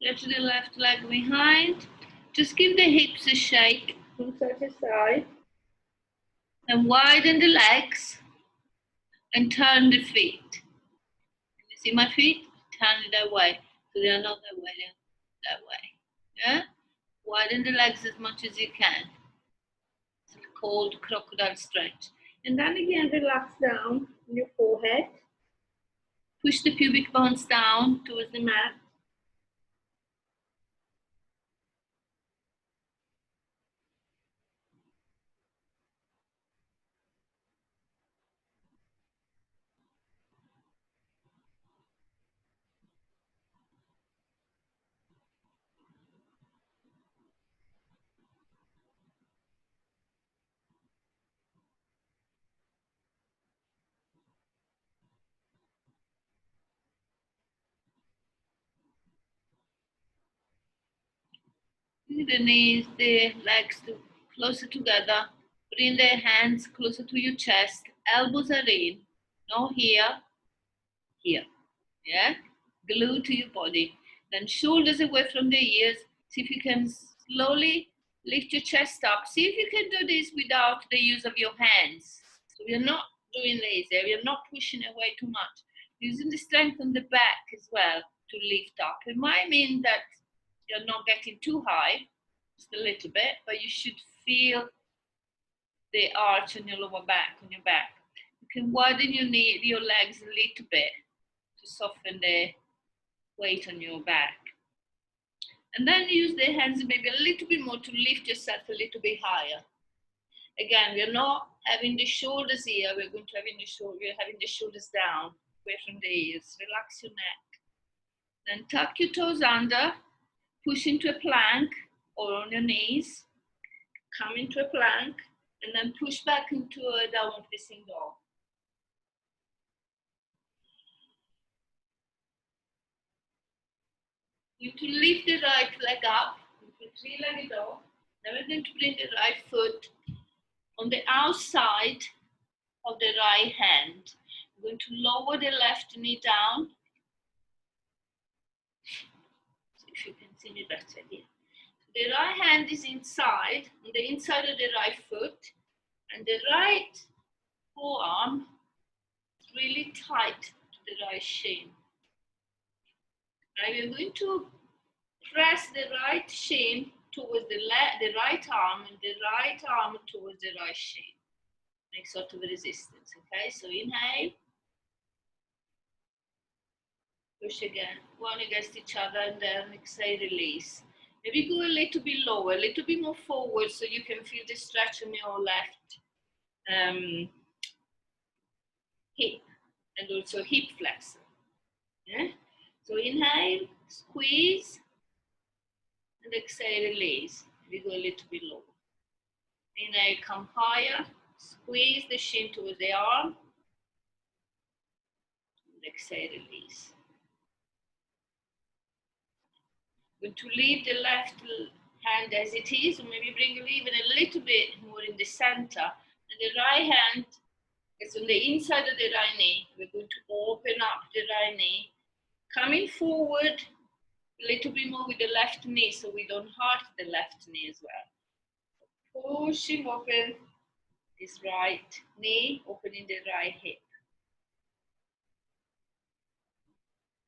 Lift the left leg behind. Just give the hips a shake from side to side. And widen the legs and turn the feet. Can you see my feet? Turn it that way. So they are not that way, they're that way. Yeah? Widen the legs as much as you can. It's called crocodile stretch. And then again, relax down on your forehead. Push the pubic bones down towards the mat. The knees, the legs closer together. Bring the hands closer to your chest. Elbows are in. No here, here. Yeah? Glue to your body. Then shoulders away from the ears. See if you can slowly lift your chest up. See if you can do this without the use of your hands. So we're not doing this. We're not pushing away too much. Using the strength on the back as well to lift up. It might mean that you're not getting too high, just a little bit, but you should feel the arch on your lower back, on your back. You can widen your legs a little bit to soften the weight on your back. And then use the hands maybe a little bit more to lift yourself a little bit higher. Again, we're not having the shoulders here, we're having the shoulders down, away from the ears. Relax your neck. Then tuck your toes under, push into a plank or on your knees. Come into a plank and then push back into a downward facing dog. You're going to lift the right leg up into a three-legged dog. Then we're going to bring the right foot on the outside of the right hand. We're going to lower the left knee down. See if you can see me better here. The right hand is inside, on the inside of the right foot, and the right forearm is really tight to the right shin. Now we're going to press the right shin towards the right arm and the right arm towards the right shin. make sort of a resistance, okay? So inhale, push again, one against each other, and then exhale, release. Maybe go a little bit lower, a little bit more forward, so you can feel the stretch on your left hip, and also hip flexor. Yeah? So inhale, squeeze, and exhale, release. We go a little bit lower. Inhale, come higher, squeeze the shin towards the arm, and exhale, release. Going to leave the left hand as it is, or maybe bring it even a little bit more in the center, and the right hand is on the inside of the right knee. We're going to open up the right knee, coming forward a little bit more with the left knee, so we don't hurt the left knee as well. Pushing open this right knee, opening the right hip.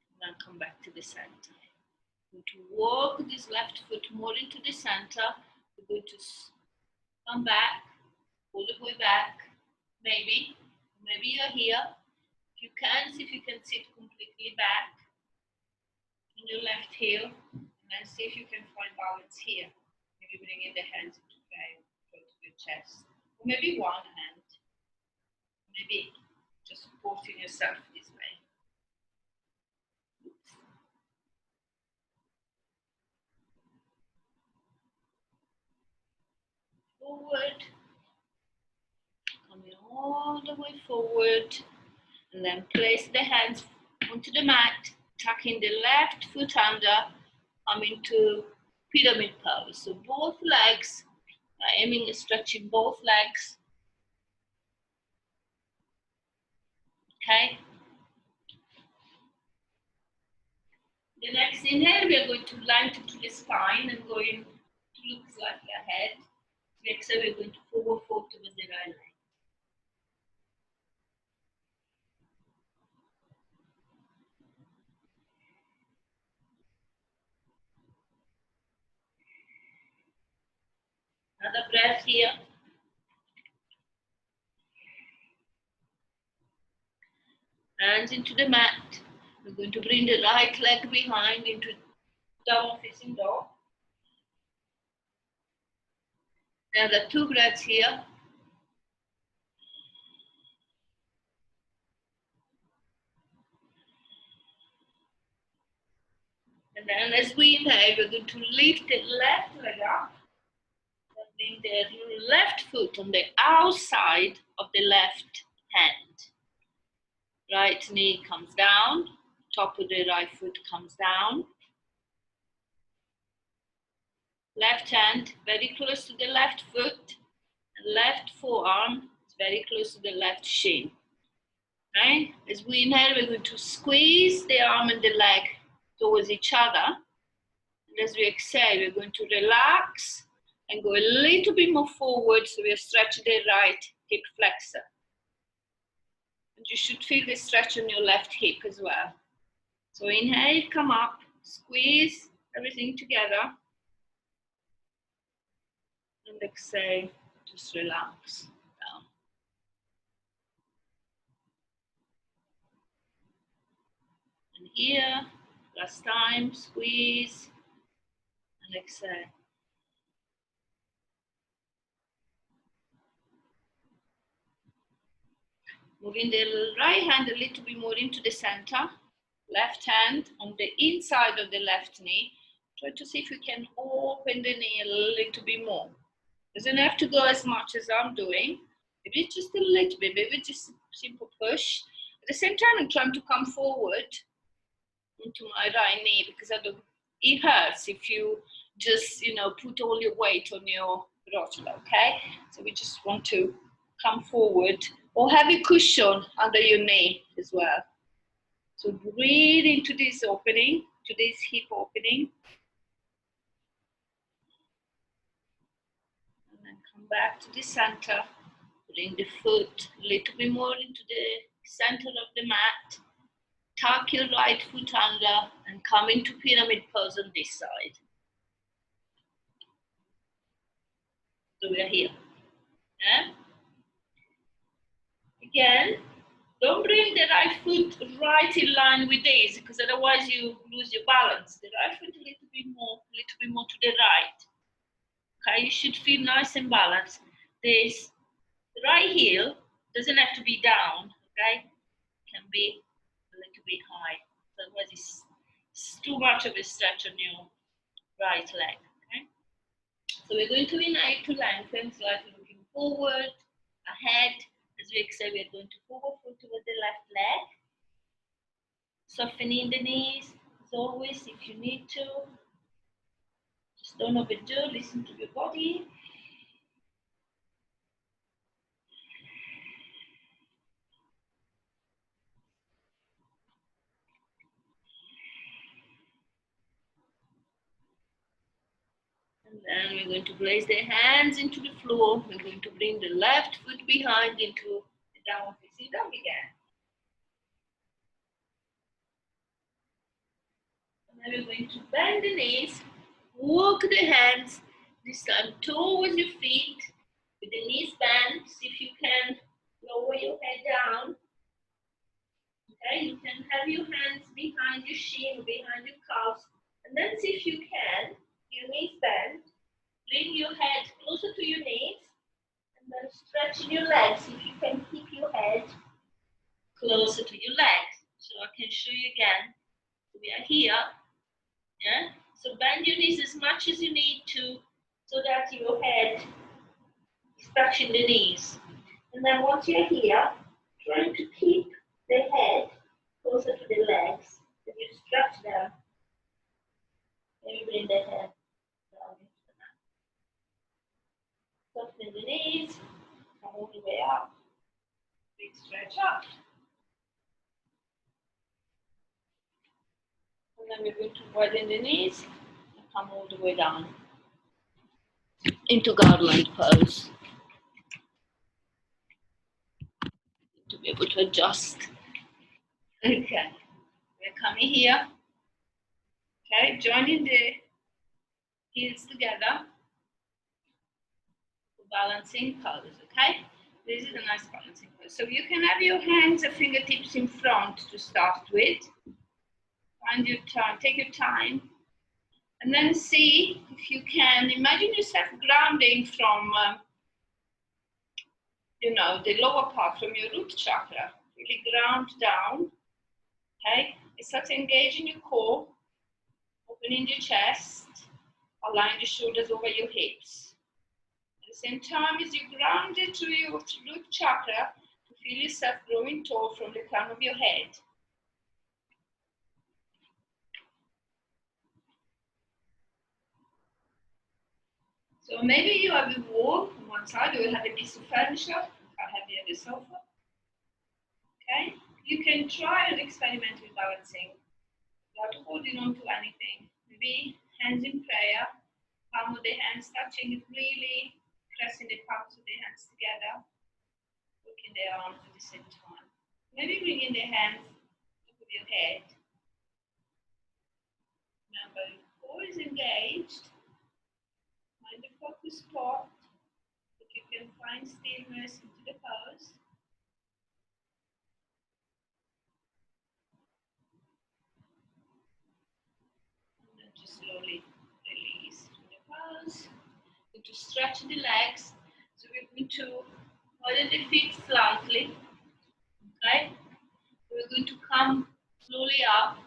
And then come back to the center. We're going to walk this left foot more into the center. We're going to come back, pull the way back. Maybe you're here. If you can, see if you can sit completely back on your left heel, and then see if you can find balance here. Maybe bringing the hands into front of your chest, or maybe one hand. Maybe just supporting yourself this way. Oops. Forward, coming all the way forward, and then place the hands onto the mat, tucking the left foot under, coming to pyramid pose. So both legs, aiming and stretching both legs. Okay. The next inhale, we are going to lengthen to the spine and going to look slightly ahead. The exhale, we're going to forward fold towards the right leg. Another breath here. Hands into the mat. We're going to bring the right leg behind into downward facing dog. Another 2 breaths here. And then as we inhale, we're going to lift the left leg up. Bring the left foot on the outside of the left hand. Right knee comes down, top of the right foot comes down. Left hand very close to the left foot, and left forearm is very close to the left shin. Right? As we inhale, we're going to squeeze the arm and the leg towards each other. And as we exhale, we're going to relax and go a little bit more forward, so we are stretching the right hip flexor. And you should feel the stretch on your left hip as well. So inhale, come up, squeeze everything together. And exhale, just relax down. And here, last time, squeeze and exhale. Moving the right hand a little bit more into the center. Left hand on the inside of the left knee. Try to see if you can open the knee a little bit more. Doesn't have to go as much as I'm doing. Maybe just a little bit, maybe just a simple push. At the same time, I'm trying to come forward into my right knee, because it hurts if you just, put all your weight on your rotula, okay? So we just want to come forward, or have a cushion under your knee as well. So breathe into this opening, to this hip opening. And then come back to the center. Bring the foot a little bit more into the center of the mat. Tuck your right foot under and come into pyramid pose on this side. So we are here. Yeah? Again, don't bring the right foot right in line with this, because otherwise you lose your balance. The right foot a little bit more to the right. Okay, you should feel nice and balanced. This right heel doesn't have to be down, okay? It can be a little bit high. Otherwise it's too much of a stretch on your right leg, okay? So we're going to inhale to lengthen, slightly looking forward, ahead. As we exhale, we're going to forward foot toward the left leg. Softening the knees, as always, if you need to. Just don't overdo, listen to your body. And then we're going to place the hands into the floor. We're going to bring the left foot behind into the downward facing dog again. And then we're going to bend the knees, walk the hands, this time towards your feet, with the knees bent. See if you can lower your head down. Okay, you can have your hands behind your shin, behind your calves, and then see if you can, your knees bent, bring your head closer to your knees, and then stretching your legs. If you can keep your head closer to your legs. So I can show you again. We are here. Yeah? So bend your knees as much as you need to so that your head is touching the knees. And then once you're here, trying to keep the head closer to the legs. Then you stretch them. Then you bring the head down into the mat. Soften the knees, come all the way up. Big stretch up. And then we're going to widen the knees and come all the way down into garland pose. To be able to adjust. Okay, we're coming here. Okay, joining the heels together for balancing pose. Okay, this is a nice balancing pose. So you can have your hands and fingertips in front to start with. Find your time, take your time, and then see if you can imagine yourself grounding from, you know, the lower part from your root chakra. Really ground down. Okay, it starts engaging your core, opening your chest, allowing your shoulders over your hips. At the same time as you ground it to your root chakra, to feel yourself growing tall from the crown of your head. So maybe you have a wall on one side, or you have a piece of furniture. I have the other sofa. Okay, you can try and experiment with balancing without holding on to anything. Maybe hands in prayer, palm of the hands touching, really pressing the palms of the hands together, working the arms at the same time. Maybe bringing the hands top of your head. Remember, your core is engaged. Find the focus spot, that you can find stillness into the pose. And then just slowly release from the pose. Going to stretch the legs. So we're going to widen the feet slightly. Okay? We're going to come slowly up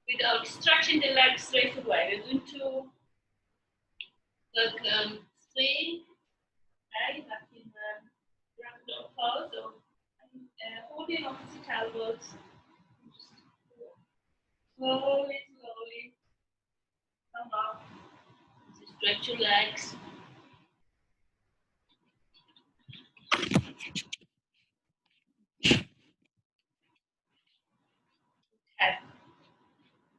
without stretching the legs straight away. We're going to swing, okay, like in ragdoll pose, or holding opposite elbows. Just slowly, slowly come up. So stretch your legs. Okay.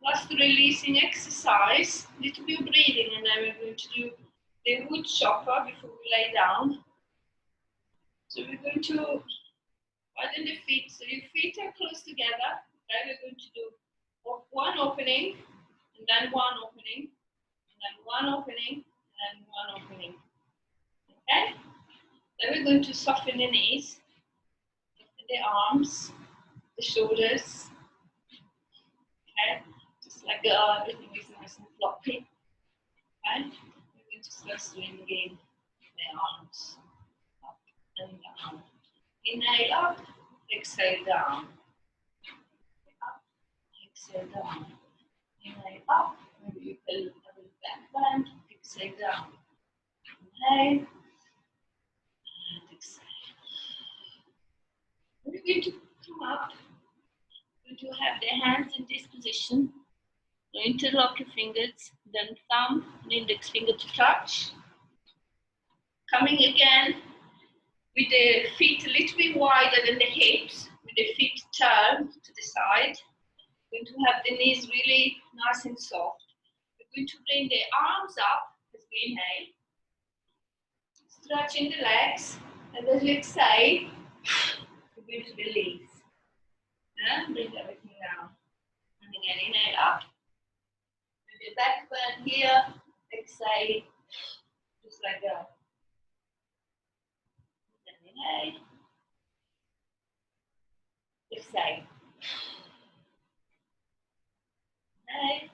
Last releasing exercise, little bit of breathing, and then we're going to do the wood chopper before we lay down. So we're going to widen the feet, so your feet are close together. Okay, we're going to do one opening, and then one opening, and then one opening, and then one opening. Okay? Then we're going to soften the knees, soften the arms, the shoulders. Okay, just like everything is nice and floppy. Okay, we're going to start swinging the arms up and down. Inhale up, exhale down. Up, exhale down. Inhale up, maybe you can have a back bend, exhale down. Inhale and exhale. We're going to come up. We're going to have the hands in this position. Interlock your fingers, then thumb and index finger to touch. Coming again with the feet a little bit wider than the hips, with the feet turned to the side. We're going to have the knees really nice and soft. We're going to bring the arms up as we inhale, stretching the legs, and as we exhale, we're going to release. And bring everything down. And again, inhale up. Maybe a back bend here, exhale, just like that. Then inhale, exhale. Inhale.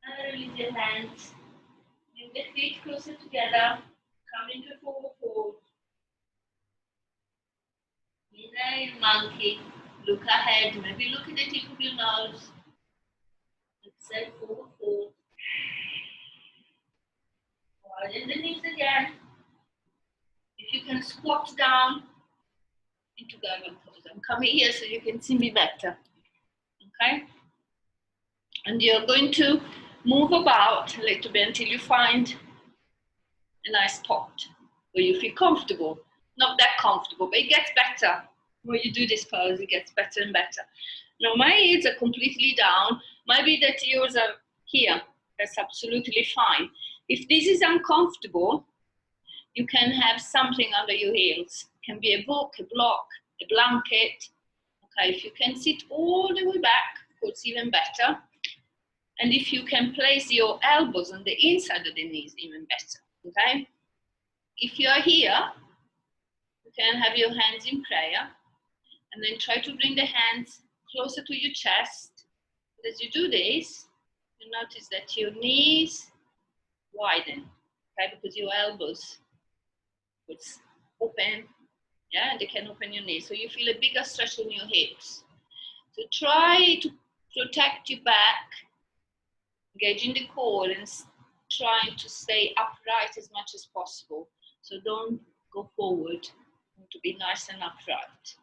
And release your hands. Bring the feet closer together. Come into forward fold. Inhale, monkey. Look ahead. Maybe look at the tip of your nose. Exhale, forward fold. Widen the knees again. If you can squat down into garden pose. I'm coming here so you can see me better. Okay? And you're going to move about a little bit until you find a nice spot where you feel comfortable. Not that comfortable, but it gets better. When you do this pose, it gets better and better. Now my heels are completely down. Might be that yours are here. That's absolutely fine. If this is uncomfortable, you can have something under your heels. It can be a book, a block, a blanket. Okay, if you can sit all the way back, of course, even better. And if you can place your elbows on the inside of the knees, even better. Okay? If you are here, you can have your hands in prayer and then try to bring the hands closer to your chest. As you do this, you notice that your knees widen, okay? Because your elbows would open, yeah, and they can open your knees. So you feel a bigger stretch on your hips. So try to protect your back, engaging the core and trying to stay upright as much as possible. So don't go forward, to be nice and upright.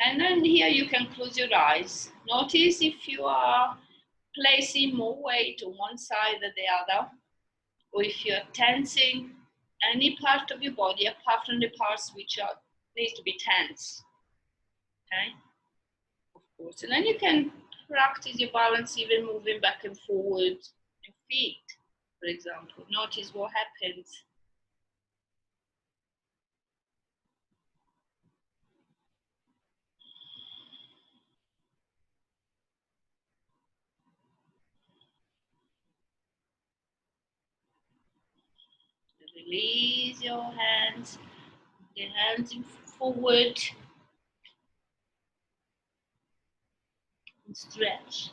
And then here you can close your eyes. Notice if you are placing more weight on one side than the other, or if you're tensing any part of your body apart from the parts which need to be tense. Okay? Of course. And then you can practice your balance even moving back and forward your feet, for example. Notice what happens. Release your hands, the hands forward, and stretch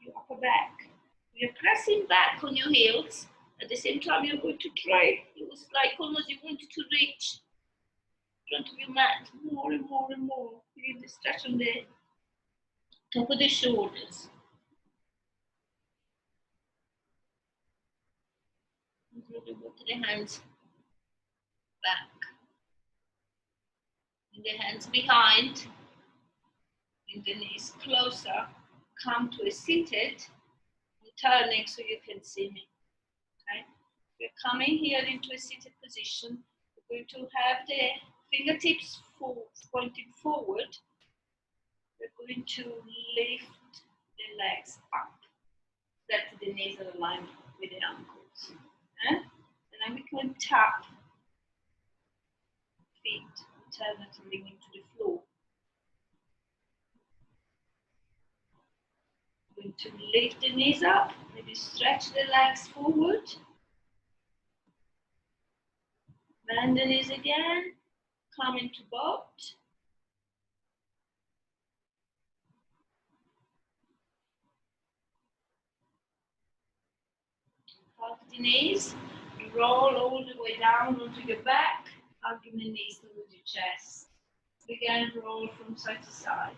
your upper back. You're pressing back on your heels. At the same time, you're going to try. It's like almost you want to reach in front of your mat more and more and more. You need to stretch on the top of the shoulders. Really go to the hands back. And the hands behind. And the knees closer. Come to a seated. I'm turning so you can see me. Okay? We're coming here into a seated position. We're going to have the fingertips pointing forward. We're going to lift the legs up. That the knees are aligned with the ankles. Okay? And then we can tap feet alternatively into the floor. Going to lift the knees up, maybe stretch the legs forward. Bend the knees again, come into boat. Hug the knees, roll all the way down onto your back, hugging the knees towards your chest. Again, roll from side to side.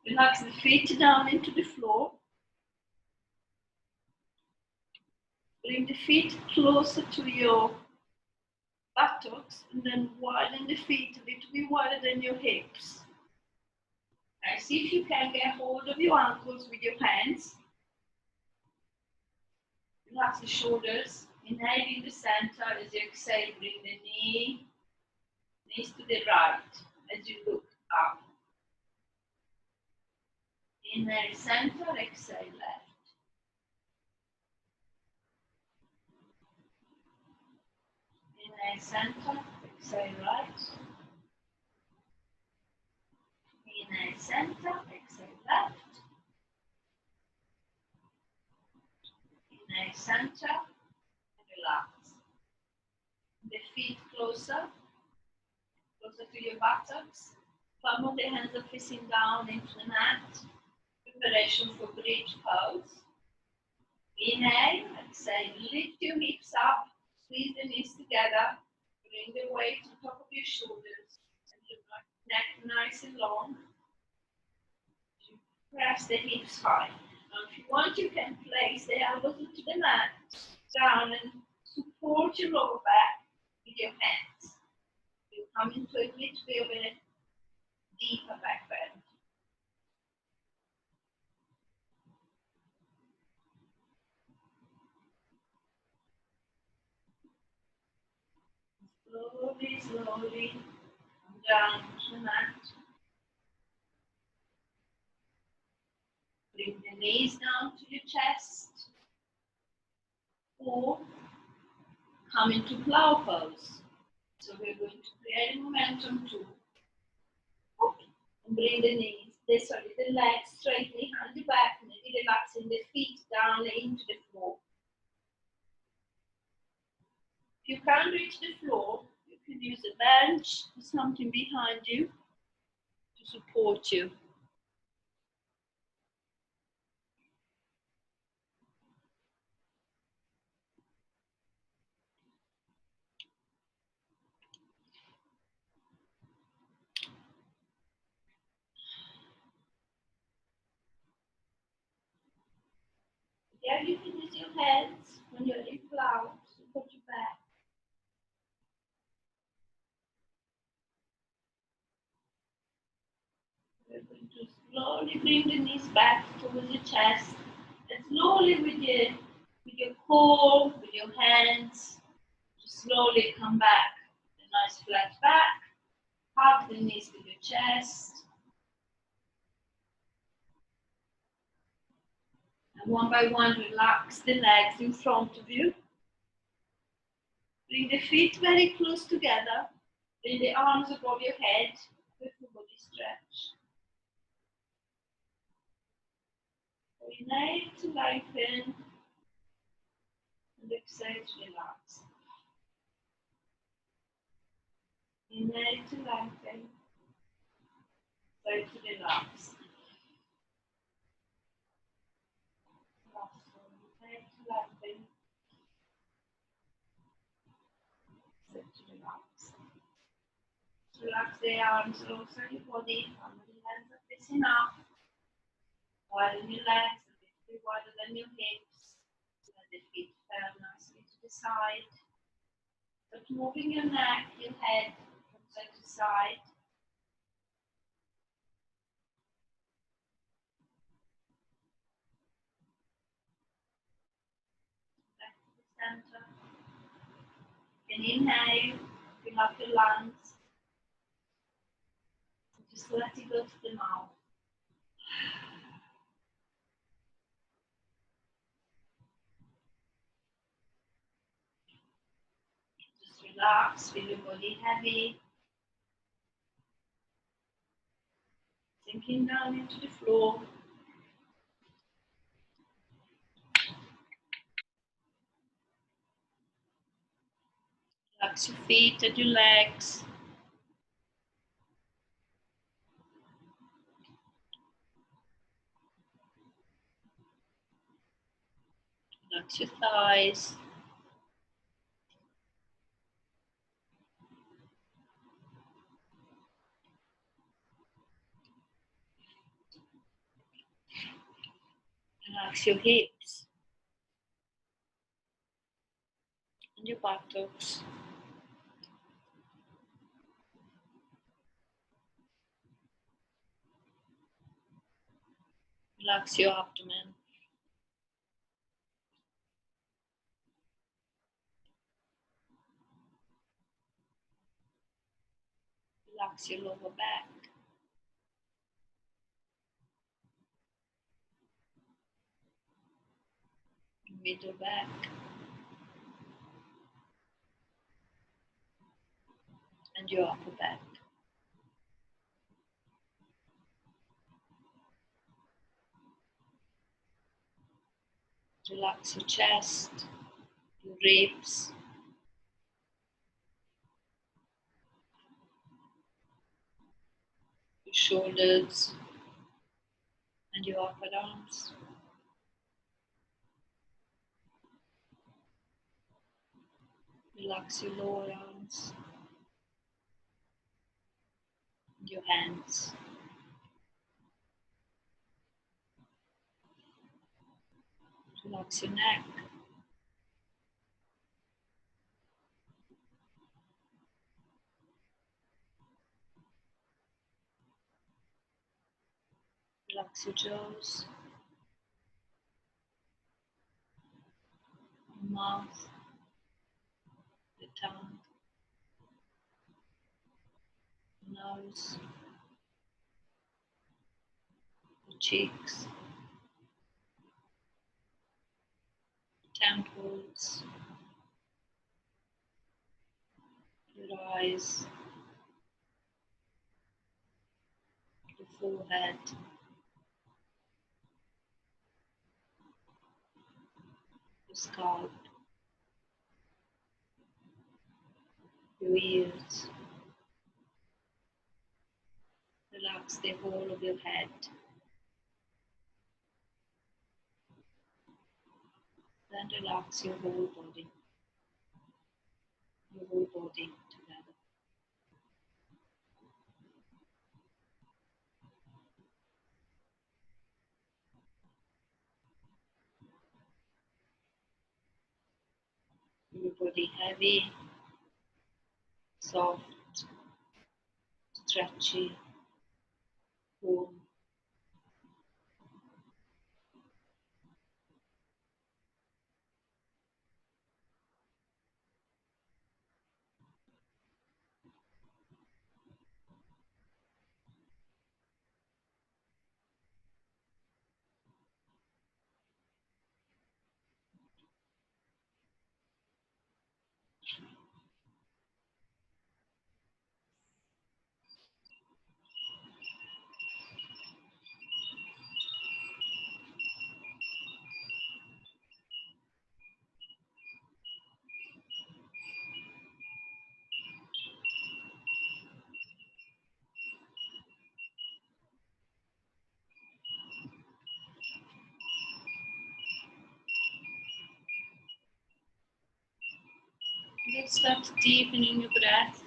Relax the feet down into the floor. Bring the feet closer to your buttocks and then widen the feet a little bit wider than your hips. Now see if you can get hold of your ankles with your hands. Relax the shoulders. Inhale in the center as you exhale. Bring the knees to the right as you look up. Inhale center, exhale left. Inhale center, exhale right. Inhale center, exhale left. Inhale center, and relax. The feet closer to your buttocks. Palm of the hands are facing down into the mat. Preparation for bridge pose. Inhale, exhale, lift your hips up, squeeze the knees together, bring the weight to the top of your shoulders, and your neck nice and long. Press the hips high. Now if you want, you can place the elbows into the mat, down and support your lower back with your hands. You come into a little bit of a deeper back bend. Slowly come down to the mat. Bring the knees down to your chest. Or come into plow pose. So we're going to create momentum to and bring the legs straight behind the back, and maybe relaxing the feet down into the floor. If you can't reach the floor, you can use a bench or something behind you to support you. Again, you can use your hands when you're in plow to support your back. We're going to slowly bring the knees back towards the chest, and slowly with your core, with your hands, just slowly come back. A nice flat back. Hug the knees with your chest. And one by one, relax the legs in front of you. Bring the feet very close together. Bring the arms above your head. With the body stretch. Inhale to lengthen. And exhale to relax. Inhale to lengthen. Exhale to relax. Inhale to lengthen. Exhale to relax. Relax the arms also your body. The hands are facing up. Widen your legs a little bit wider than your hips. Let the feet fall nicely to the side. But moving your neck, your head from side to side. Back to the center. And inhale, fill up your lungs. Just let it go to the mouth. Just Relax, feel your body heavy. Sinking down into the floor. Relax your feet and your legs. Relax your thighs. Relax your hips and your buttocks. Relax your abdomen. Relax your lower back. Middle back. And your upper back. Relax your chest, your ribs, your shoulders, and your upper arms. Relax your lower arms and your hands. Relax your neck. Relax your jaws, your mouth, your tongue, your nose, your cheeks, temples, your eyes, your forehead, your scalp, your ears. Relax the whole of your head. Then relax your whole body. Your whole body together. Your body heavy, soft, stretchy, warm. Let's start deepening your breath.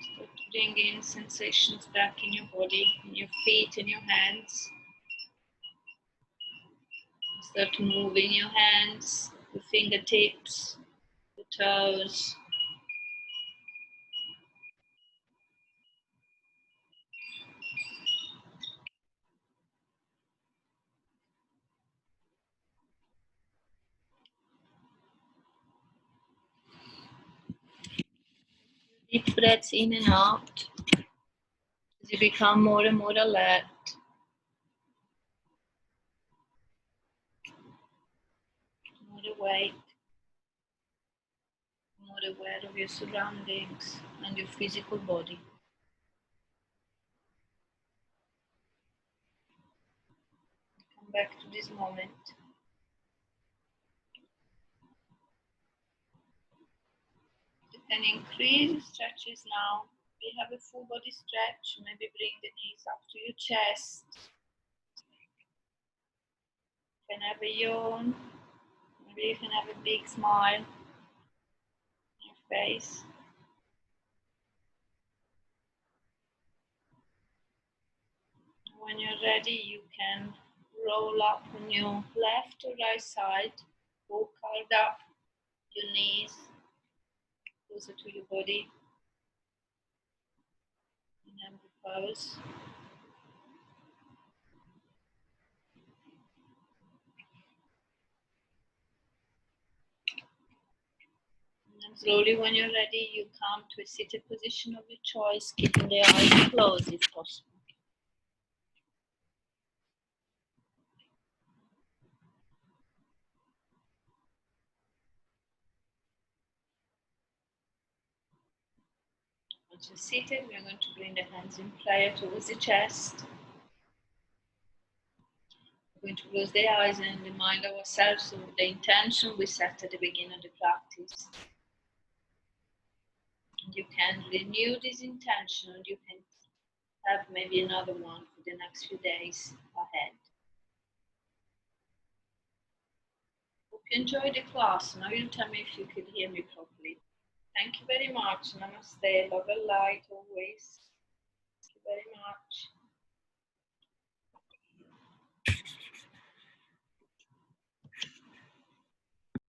Start to bring in sensations back in your body, in your feet, in your hands. Start moving your hands, your fingertips, your toes. Deep breaths in and out as you become more and more alert. aware of your surroundings and your physical body. Come back to this moment. You can increase the stretches now. We have a full body stretch. Maybe bring the knees up to your chest. You can have a yawn. Maybe you can have a big smile on your face. When you're ready, you can roll up on your left or right side, or curled up, your knees closer to your body in empty pose. And then slowly, when you're ready, you come to a seated position of your choice, keeping the eyes closed if possible. Once you're seated, we're going to bring the hands in prayer towards the chest. We're going to close the eyes and remind ourselves of the intention we set at the beginning of the practice. And you can renew this intention, and you can have maybe another one for the next few days ahead. Hope you enjoyed the class. Now you tell me if you could hear me properly. Thank you very much. Namaste. Love and light always. Thank you very much.